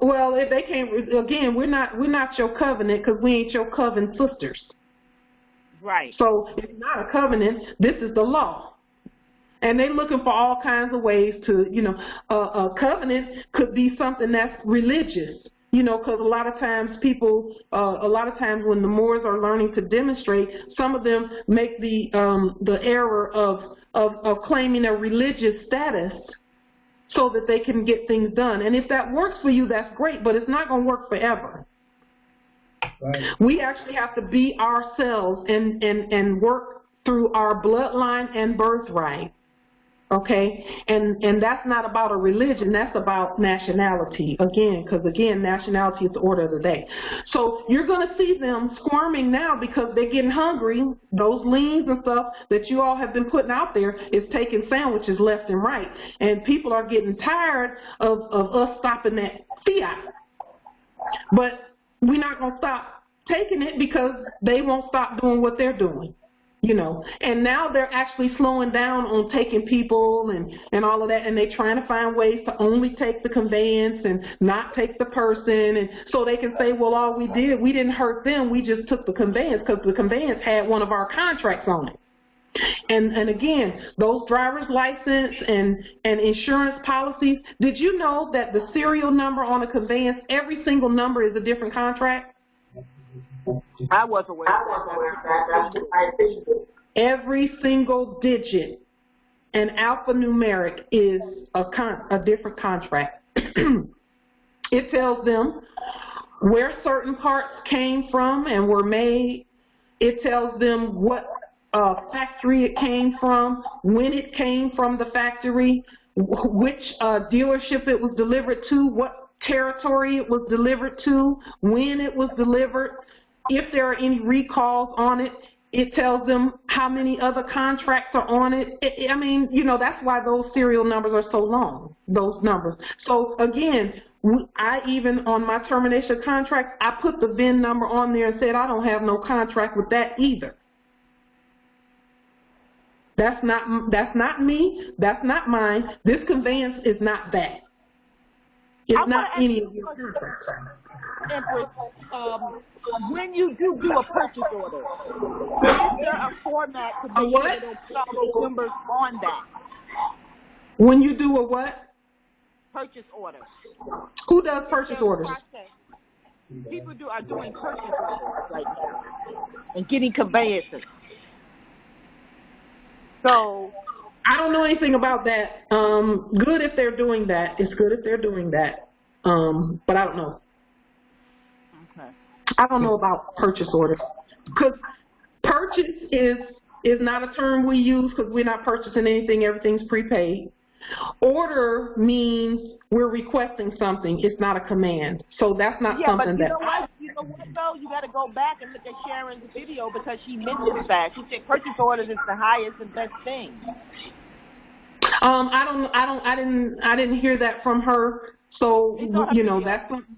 Well, if they can't, again, we're not your covenant because we ain't your coven sisters. Right. So it's not a covenant. This is the law. And they're looking for all kinds of ways to, a covenant could be something that's religious, because a lot of times when the Moors are learning to demonstrate, some of them make the error of claiming a religious status so that they can get things done. And if that works for you, that's great, but it's not going to work forever. Right. We actually have to be ourselves and work through our bloodline and birthright. Okay, and that's not about a religion, that's about nationality, again, because, again, nationality is the order of the day. So you're going to see them squirming now because they're getting hungry. Those liens and stuff that you all have been putting out there is taking sandwiches left and right, and people are getting tired of us stopping that fiat. But we're not going to stop taking it because they won't stop doing what they're doing. And now they're actually slowing down on taking people and all of that, and they're trying to find ways to only take the conveyance and not take the person, and so they can say, well, all we didn't hurt them, we just took the conveyance because the conveyance had one of our contracts on it. And again, those driver's license and insurance policies, did you know that the serial number on a conveyance, every single number is a different contract? I was aware of that. Every single digit and alphanumeric is a different contract. It tells them where certain parts came from and were made. It tells them what factory it came from, when it came from the factory, which dealership it was delivered to, what territory it was delivered to, when it was delivered. If there are any recalls on it, it tells them how many other contracts are on it. I mean, that's why those serial numbers are so long, those numbers. So, again, I even, on my termination contract, I put the VIN number on there and said I don't have no contract with that either. That's not me. That's not mine. This conveyance is not that. It's not any of your contracts. Empress, when you do a purchase order, is there a format to be able to plug those numbers on that? When you do a what? Purchase order. Who does purchase orders? People are doing purchase orders right now and getting conveyances. So I don't know anything about that. Good if they're doing that. It's good if they're doing that. But I don't know. Okay. I don't know about purchase orders because purchase is not a term we use because we're not purchasing anything. Everything's prepaid. Order means we're requesting something. It's not a command. So that's not something that. You know know what, though? You got to go back and look at Sharon's video because she mentions that. She said purchase orders is the highest and best thing. I didn't hear that from her. So, you know, that's something.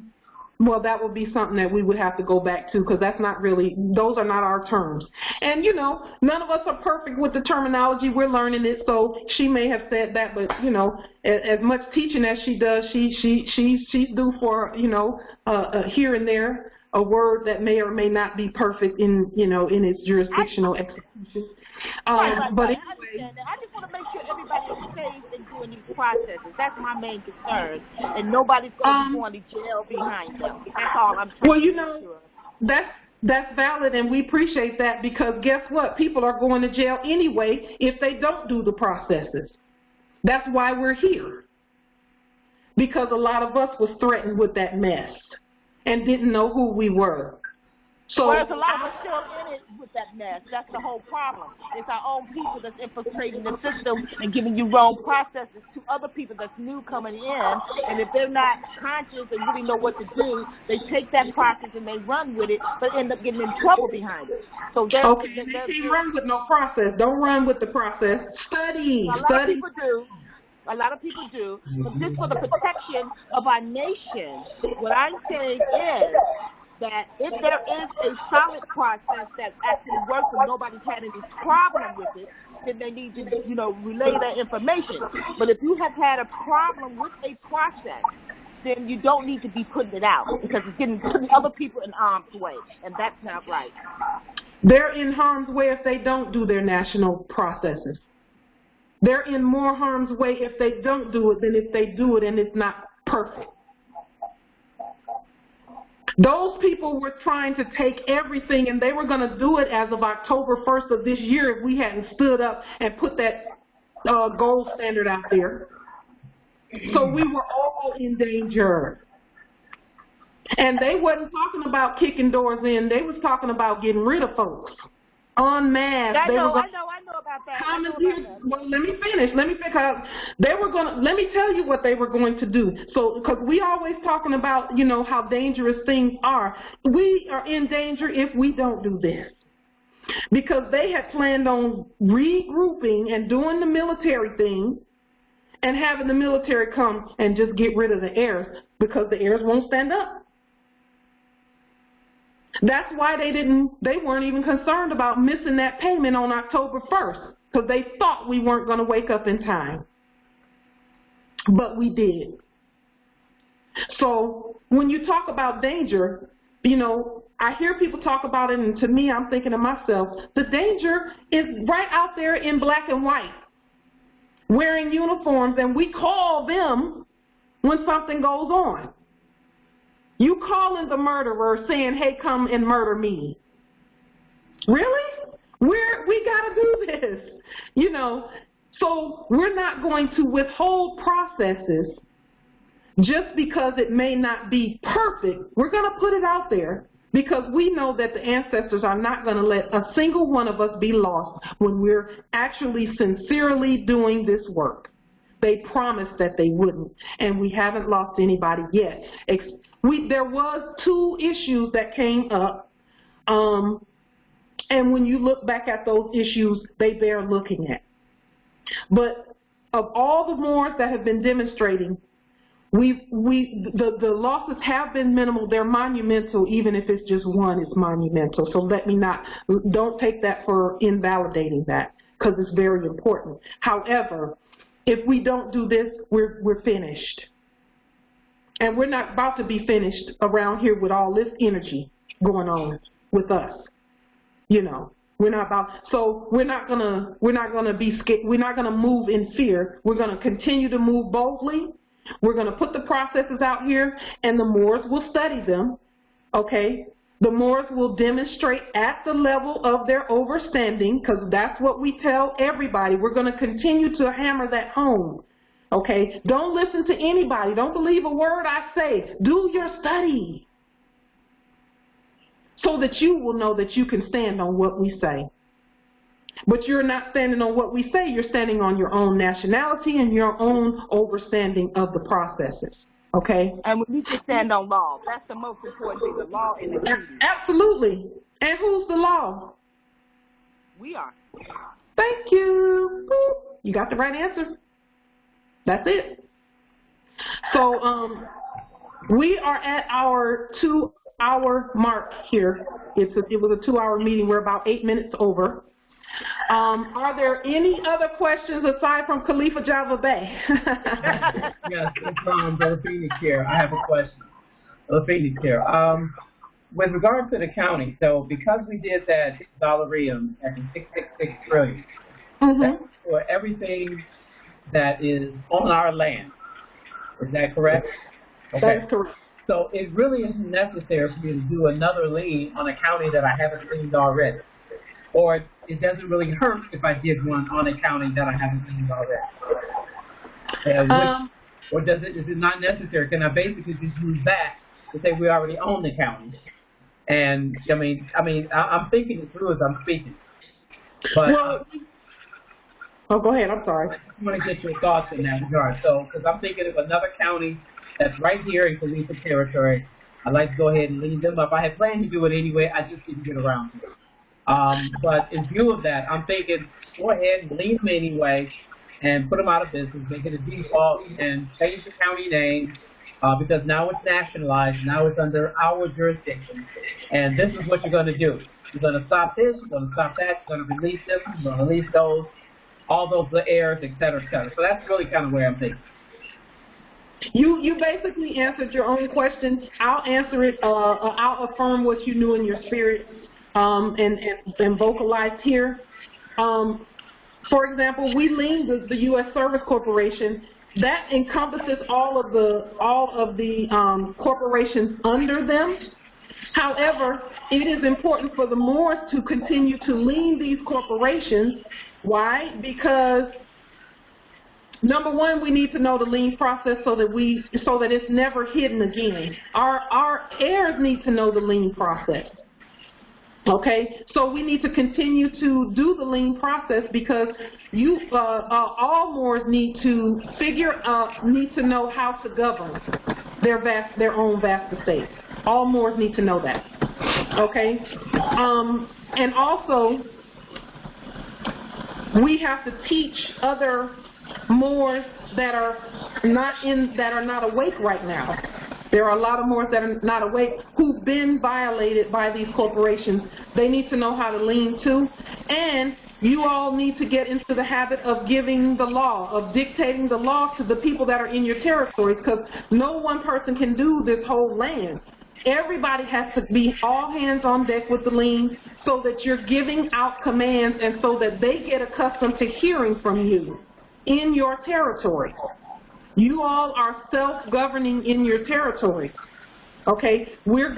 Well, that would be something that we would have to go back to because that's not really, those are not our terms. And, you know, none of us are perfect with the terminology. We're learning it, so she may have said that, but, you know, as much teaching as she does, she's due for, you know, here and there a word that may or may not be perfect in, you know, in its jurisdictional execution. But anyway, I just want to make sure everybody is safe in doing these processes. That's my main concern. And nobody's going to be going to jail behind them. That's all I'm trying to you know, that's valid, and we appreciate that because guess what? People are going to jail anyway if they don't do the processes. That's why we're here. Because a lot of us was threatened with that mess and didn't know who we were. So well, there's a lot of us still in it with that mess. That's the whole problem. It's our own people that's infiltrating the system and giving you wrong processes to other people that's new coming in. And if they're not conscious and really know what to do, they take that process and they run with it, but end up getting in trouble behind it. So they can't run with no process. Don't run with the process. Study. A lot of people do. A lot of people do. But just for the protection of our nation, what I'm saying is that if there is a solid process that actually works and nobody's had any problem with it, then they need to, you know, relay that information. But if you have had a problem with a process, then you don't need to be putting it out because it's putting other people in harm's way, and that's not right. They're in harm's way if they don't do their national processes. They're in more harm's way if they don't do it than if they do it and it's not perfect. Those people were trying to take everything, and they were going to do it as of October 1st of this year if we hadn't stood up and put that gold standard out there. So we were all in danger. And they wasn't talking about kicking doors in. They was talking about getting rid of folks. En masse. I know about that. Well, let me finish. They were going to, let me tell you what they were going to do. So, because we always talking about, you know, how dangerous things are. We are in danger if we don't do this. Because they had planned on regrouping and doing the military thing and having the military come and just get rid of the heirs because the heirs won't stand up. That's why they weren't even concerned about missing that payment on October 1st because they thought we weren't going to wake up in time. But we did. So when you talk about danger, you know, I hear people talk about it, and to me, I'm thinking to myself, the danger is right out there in black and white, wearing uniforms, and we call them when something goes on. You calling the murderer saying, hey, come and murder me. Really? We got to do this. You know, so we're not going to withhold processes just because it may not be perfect. We're going to put it out there because we know that the ancestors are not going to let a single one of us be lost when we're actually sincerely doing this work. They promised that they wouldn't, and we haven't lost anybody yet. There was 2 issues that came up, and when you look back at those issues, they bear looking at. But of all the Moors that have been demonstrating, the losses have been minimal. They're monumental, even if it's just one, it's monumental. So don't take that for invalidating that, because it's very important. However, if we don't do this, we're finished. And we're not about to be finished around here with all this energy going on with us. You know, we're not gonna be scared. We're not gonna move in fear. We're gonna continue to move boldly. We're gonna put the processes out here, and the Moors will study them. Okay, the Moors will demonstrate at the level of their overstanding, because that's what we tell everybody. We're gonna continue to hammer that home. Okay, don't listen to anybody. Don't believe a word I say. Do your study so that you will know that you can stand on what we say. But you're not standing on what we say. You're standing on your own nationality and your own understanding of the processes. Okay? And we need to stand on law. That's the most important thing, the law and the treaty. Absolutely. And who's the law? We are. Thank you. You got the right answer. That's it. So we are at our 2-hour mark here. It was a 2-hour meeting. We're about 8 minutes over. Are there any other questions aside from Khalifa Java Bey? Yes, it's Brother Phoenix here. I have a question. Brother Phoenix here. With regard to the county, so because we did that dollarium at the 666 trillion, that's for everything that is on our land. Is that correct? Okay. That is correct. So it really isn't necessary for me to do another lien on a county that I haven't liened already. Or it doesn't really hurt if I did one on a county that I haven't liened already. Or is it not necessary? Can I basically just use that to say we already own the county? And I'm thinking it through as I'm speaking. But go ahead. I'm sorry. I just want to get your thoughts in that regard. So, because I'm thinking of another county that's right here in Khalifa territory, I'd like to go ahead and lien them up. I had planned to do it anyway. I just didn't get around to it. But in view of that, I'm thinking go ahead and lien them anyway and put them out of business, make it a default, and change the county name. Because now it's nationalized, now it's under our jurisdiction, and this is what you're going to do. You're going to stop this, you're going to stop that, you're going to release this, you're going to release those, all those heirs, et cetera, et cetera. So that's really kind of where I'm thinking. You basically answered your own question. I'll answer it. I'll affirm what you knew in your spirit and vocalized here. For example, we lien the U.S. Service Corporation. That encompasses all of the corporations under them. However, it is important for the Moors to continue to lien these corporations. Why? Because number one, we need to know the lien process so that it's never hidden again. Our heirs need to know the lien process. Okay, so we need to continue to do the lien process because all Moors need to know how to govern their own vast estates. All Moors need to know that. Okay, and also we have to teach other Moors that are not awake right now. There are a lot of Moors that are not awake who've been violated by these corporations. They need to know how to lien too. And you all need to get into the habit of giving the law, of dictating the law to the people that are in your territories, because no one person can do this whole land. Everybody has to be all hands on deck with the lien so that you're giving out commands and so that they get accustomed to hearing from you in your territory. You all are self-governing in your territory, okay? We're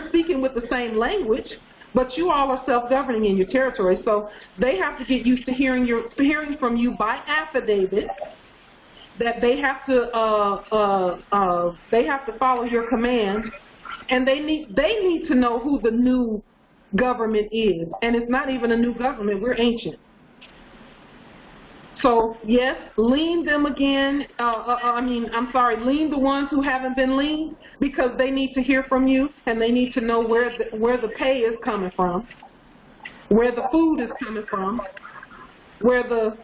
speaking with the same language, but you all are self-governing in your territory. So they have to get used to hearing from you by affidavit that they have to follow your commands, and they need to know who the new government is. And it's not even a new government. We're ancient. So, yes, lien them again. Lien the ones who haven't been liened because they need to hear from you and they need to know where the pay is coming from, where the food is coming from, where the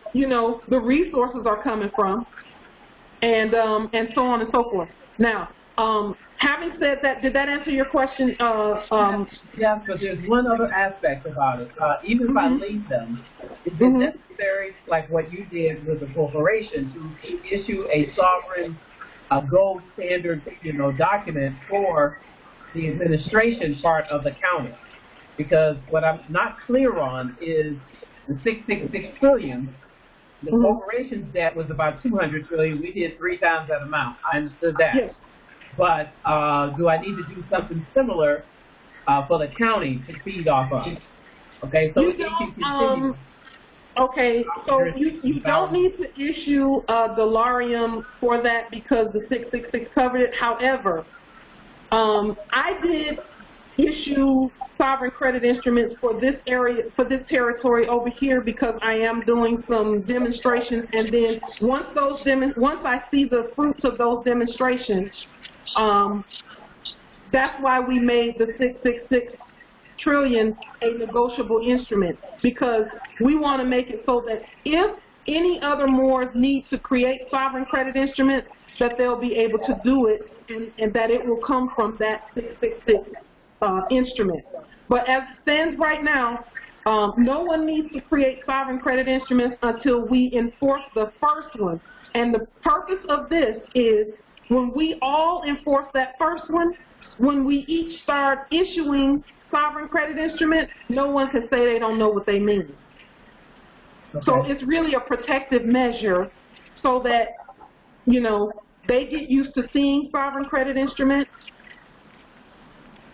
resources are coming from, and so on and so forth. Now, having said that, did that answer your question? Yes, but there's one other aspect about it. Even if I lien them, is it necessary, like what you did with the corporation, to issue a sovereign, gold standard, document for the administration part of the county? Because what I'm not clear on is the 666 trillion. The corporation's debt was about 200 trillion. We did 3 times that amount. I understood that. Yes. But do I need to do something similar for the county to feed off of? Okay, so it can continue. Okay, so you don't need to issue a dollarium for that because the 666 covered it. However, I did issue sovereign credit instruments for this area, for this territory over here, because I am doing some demonstrations, and then once I see the fruits of those demonstrations, that's why we made the 666 trillion a negotiable instrument, because we want to make it so that if any other Moors need to create sovereign credit instruments, that they'll be able to do it, and that it will come from that 666 instrument. But as it stands right now, no one needs to create sovereign credit instruments until we enforce the first one. And the purpose of this is when we all enforce that first one, when we each start issuing sovereign credit instruments, no one can say they don't know what they mean. Okay. So it's really a protective measure so that, you know, they get used to seeing sovereign credit instruments.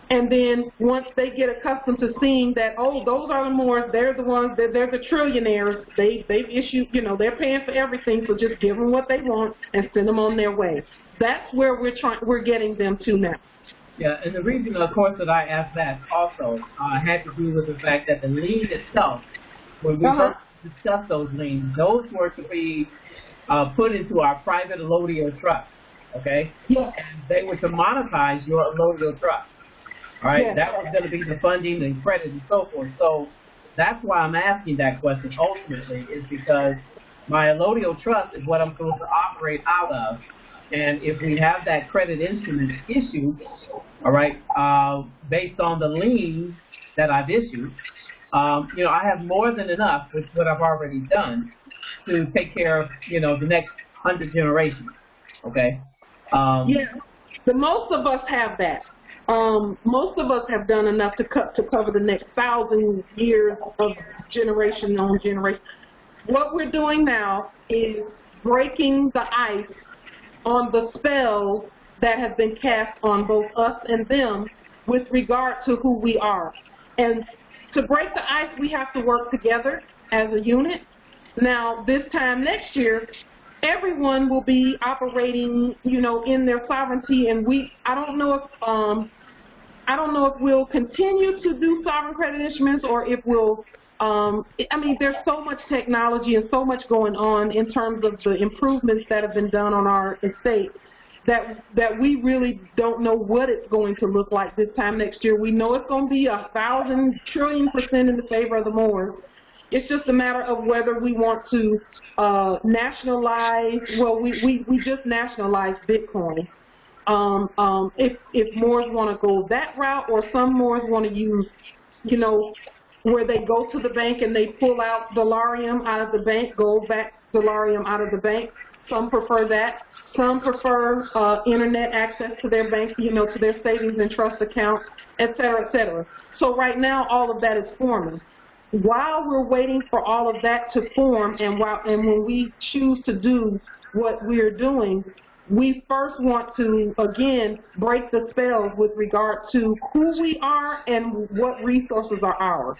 And then once they get accustomed to seeing that, oh, those are the Moors, they're the ones, they're the trillionaires, they've issued, you know, they're paying for everything, so just give them what they want and send them on their way. That's where we're getting them to now. Yeah, and the reason, of course, that I asked that also had to do with the fact that the lien itself, when we first discussed those liens, those were to be put into our private allodial trust, okay? Yeah. And they were to monetize your allodial trust. All right, yes. That was going to be the funding and credit and so forth. So that's why I'm asking that question ultimately, is because my allodial trust is what I'm supposed to operate out of. And if we have that credit instrument issued, all right, based on the liens that I've issued, you know, I have more than enough with what I've already done to take care of, you know, the next 100 generations, okay? Yeah, the most of us have that. Most of us have done enough to cover the next 1,000 years of generation on generation. What we're doing now is breaking the ice on the spells that have been cast on both us and them with regard to who we are. And to break the ice, we have to work together as a unit. Now, this time next year, everyone will be operating, you know, in their sovereignty, and I don't know if we'll continue to do sovereign credit instruments, or if we'll, I mean, there's so much technology and so much going on in terms of the improvements that have been done on our estate that we really don't know what it's going to look like this time next year. We know it's going to be 1,000 trillion% in the favor of the Moors. It's just a matter of whether we want to nationalize. Well, we just nationalized Bitcoin. If Moors want to go that route, or some Moors want to use, you know, where they go to the bank and they pull out dollarium out of the bank, gold back dollarium out of the bank. Some prefer that. Some prefer internet access to their bank, you know, to their savings and trust accounts, et cetera, et cetera. So right now, all of that is forming. While we're waiting for all of that to form, and when we choose to do what we're doing, we first want to, again, break the spells with regard to who we are and what resources are ours.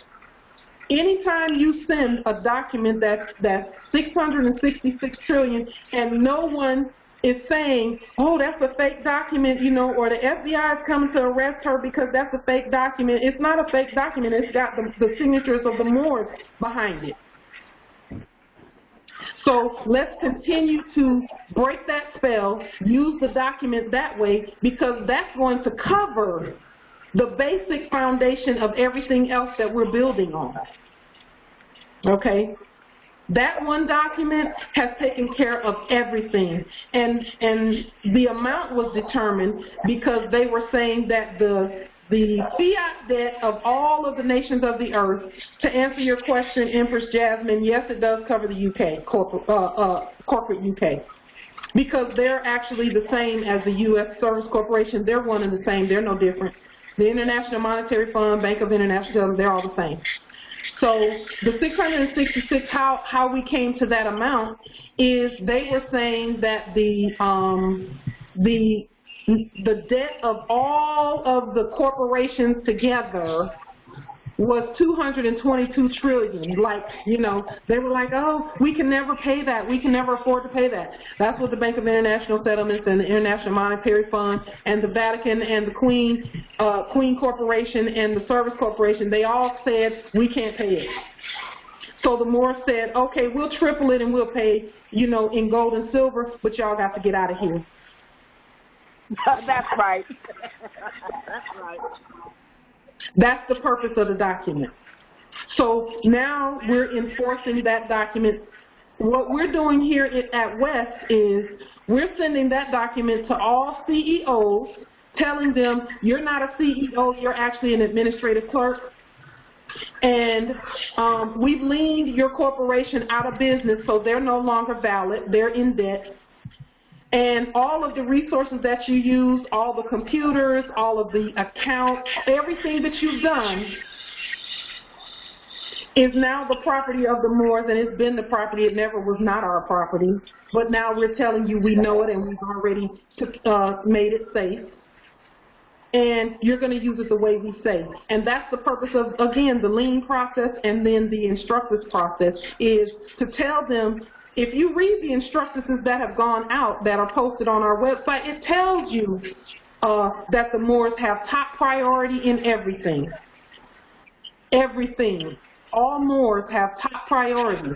Anytime you send a document that's 666 trillion and no one is saying, oh, that's a fake document, you know, or the FBI is coming to arrest her because that's a fake document. It's not a fake document. It's got the signatures of the Moors behind it. So let's continue to break that spell, use the document that way, because that's going to cover the basic foundation of everything else that we're building on. Okay? That one document has taken care of everything, and the amount was determined because they were saying that the fiat debt of all of the nations of the earth, to answer your question, Empress Jasmine, yes, it does cover the UK, corporate UK, because they're actually the same as the U.S. Service Corporation. They're one and the same. They're no different. The International Monetary Fund, Bank of International, they're all the same. So the 666, how we came to that amount is they were saying that the debt of all of the corporations together was $222 trillion. Like, you know, they were like, oh, we can never pay that. We can never afford to pay that. That's what the Bank of International Settlements and the International Monetary Fund and the Vatican and the Queen Corporation and the Service Corporation, they all said, we can't pay it. So the Moors said, okay, we'll triple it and we'll pay, you know, in gold and silver, but y'all got to get out of here. That's right. That's right. That's the purpose of the document. So now we're enforcing that document. What we're doing here at West is we're sending that document to all CEOs, telling them you're not a CEO, you're actually an administrative clerk. And we've liened your corporation out of business, so they're no longer valid, they're in debt. And all of the resources that you use, all the computers, all of the accounts, everything that you've done is now the property of the Moors, and it's been the property. It never was not our property. But now we're telling you we know it, and we've already made it safe. And you're going to use it the way we say. And that's the purpose of, again, the lien process and then the instructors process is to tell them, if you read the instructuses that have gone out that are posted on our website, it tells you that the Moors have top priority in everything. Everything. All Moors have top priority.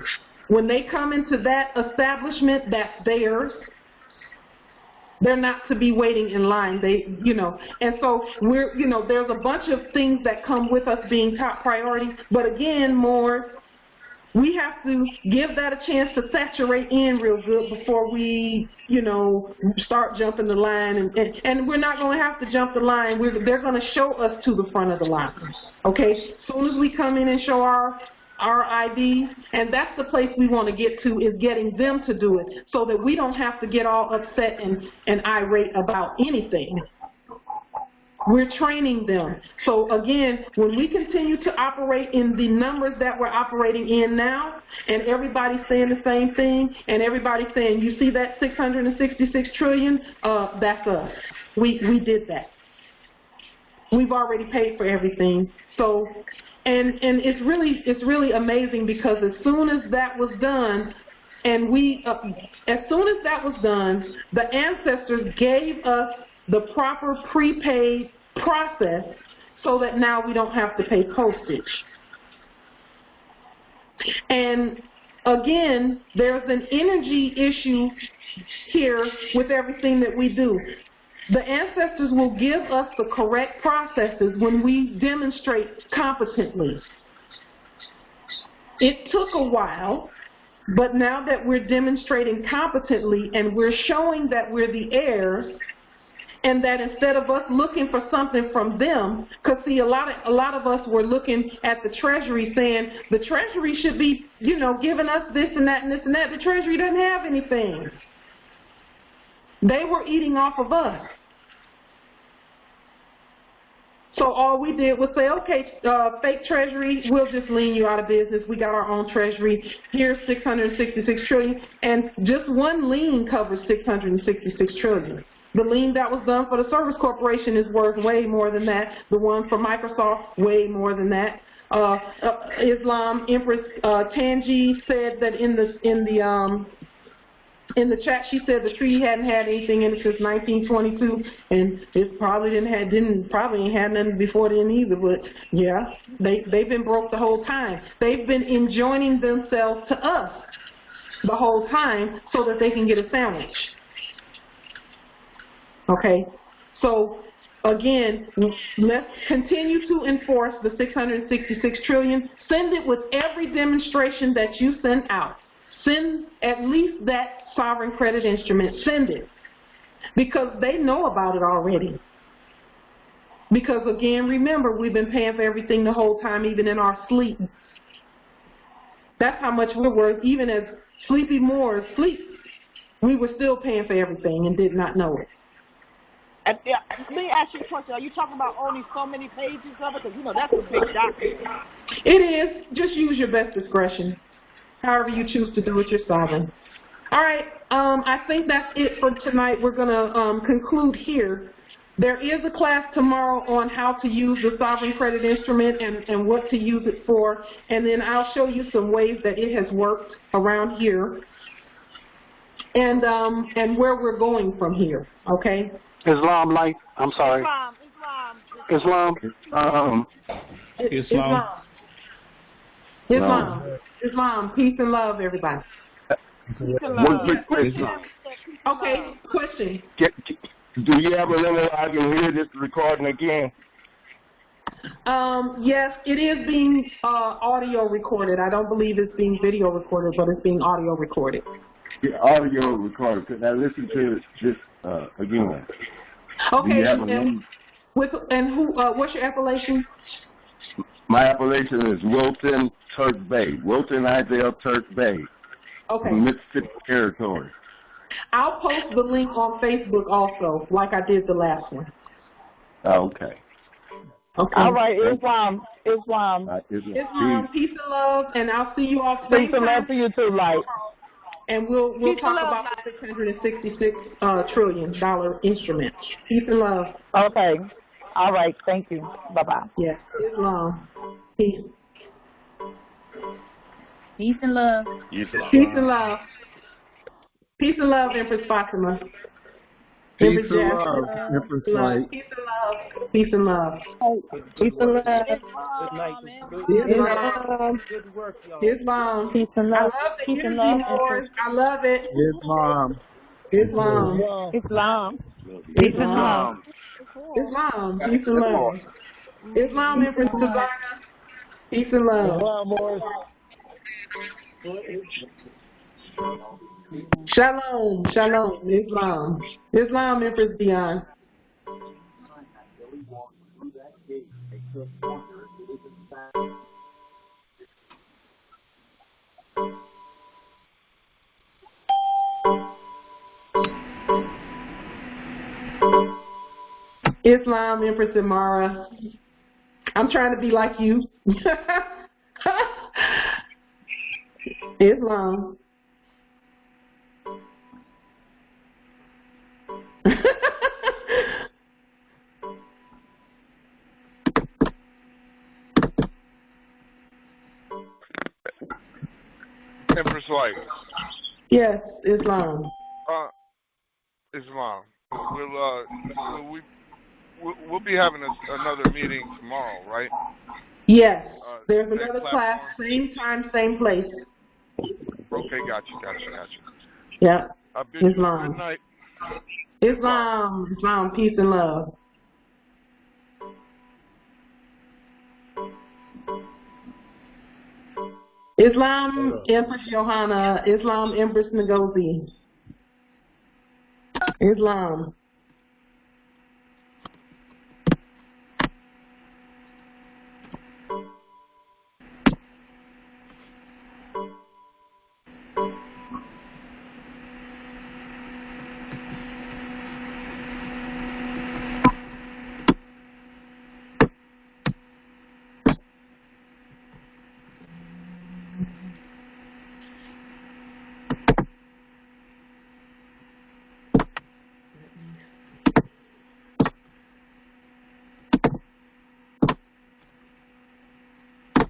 When they come into that establishment, that's theirs. They're not to be waiting in line. They, you know, and so we're, you know, there's a bunch of things that come with us being top priority. But again, Moors, we have to give that a chance to saturate in real good before we, you know, start jumping the line. And we're not going to have to jump the line. They're going to show us to the front of the line. Okay? As soon as we come in and show our ID, and that's the place we want to get to, is getting them to do it so that we don't have to get all upset and irate about anything. We're training them. So again, when we continue to operate in the numbers that we're operating in now, and everybody's saying the same thing, and everybody's saying, you see that 666 trillion? That's us. We did that. We've already paid for everything. So, and it's really amazing because as soon as that was done, and as soon as that was done, the ancestors gave us the proper prepaid process so that now we don't have to pay postage. And again, there's an energy issue here with everything that we do. The ancestors will give us the correct processes when we demonstrate competently. It took a while, but now that we're demonstrating competently and we're showing that we're the heirs, and that instead of us looking for something from them, because see, a lot of us were looking at the Treasury saying the Treasury should be, you know, giving us this and that and this and that. The Treasury doesn't have anything. They were eating off of us. So all we did was say, okay, fake Treasury, we'll just lien you out of business. We got our own Treasury. Here's 666 trillion, and just one lien covers 666 trillion. The lien that was done for the Service Corporation is worth way more than that. The one for Microsoft, way more than that. Islam Empress Tanji said that in the chat, she said the treaty hadn't had anything in it since 1922, and it probably ain't had nothing before then either. But yeah, they've been broke the whole time. They've been enjoining themselves to us the whole time so that they can get a sandwich. Okay, so again, let's continue to enforce the 666 trillion. Send it with every demonstration that you send out. Send at least that sovereign credit instrument. Send it. Because they know about it already. Because again, remember, we've been paying for everything the whole time, even in our sleep. That's how much we're worth. Even as sleepy Moors sleep, we were still paying for everything and did not know it. Let me ask you a question. Are you talking about only so many pages of it? Because, you know, that's a big document. It is. Just use your best discretion. However you choose to do it, you're sovereign. All right. I think that's it for tonight. We're going to conclude here. There is a class tomorrow on how to use the sovereign credit instrument and what to use it for, and then I'll show you some ways that it has worked around here, and where we're going from here. Okay. Islam, like, I'm sorry. Islam. Islam. Peace and love, everybody. One quick question. Okay, question. Do you have a limit I can hear this recording again? Yes, it is being audio recorded. I don't believe it's being video recorded, but it's being audio recorded. Yeah, audio recorded. Could I listen to this again? Okay, what's your appellation? My appellation is Wilton Turk Bay. Wilton Isaiah Turk Bay. Okay. Mississippi Territory. I'll post the link on Facebook also, like I did the last one. Okay. Okay. All right, Islam. Islam, peace and love, and I'll see you all. Peace and love for you too, Light. And we'll talk about the $666 trillion instrument. Peace and love. Okay. All right. Thank you. Bye-bye. Yes. Islam. Peace. Peace and love. Peace and love. Peace and love, Empress Fatima. Peace and love, Empress Light. Peace and love. Peace and love. Peace and love. Good night. Islam. Good work, y'all. Islam. Peace and love. I love the energy, Morse. I love it. Islam. Islam. Islam. Peace and love. Islam. Peace and love. Islam, Empress Designer. Peace and love. Islam, Morse. Shalom, shalom, Islam. Islam, Empress Dion. Islam, Empress Amara. I'm trying to be like you. Islam. Empress Light. Yes, Islam. Islam. We'll be having another meeting tomorrow, right? Yes. There's another class, same time, same place. Okay, gotcha. Yeah. Islam. Good night. Islam, peace and love. Islam, Empress Johanna. Islam, Empress Ngozi. Islam.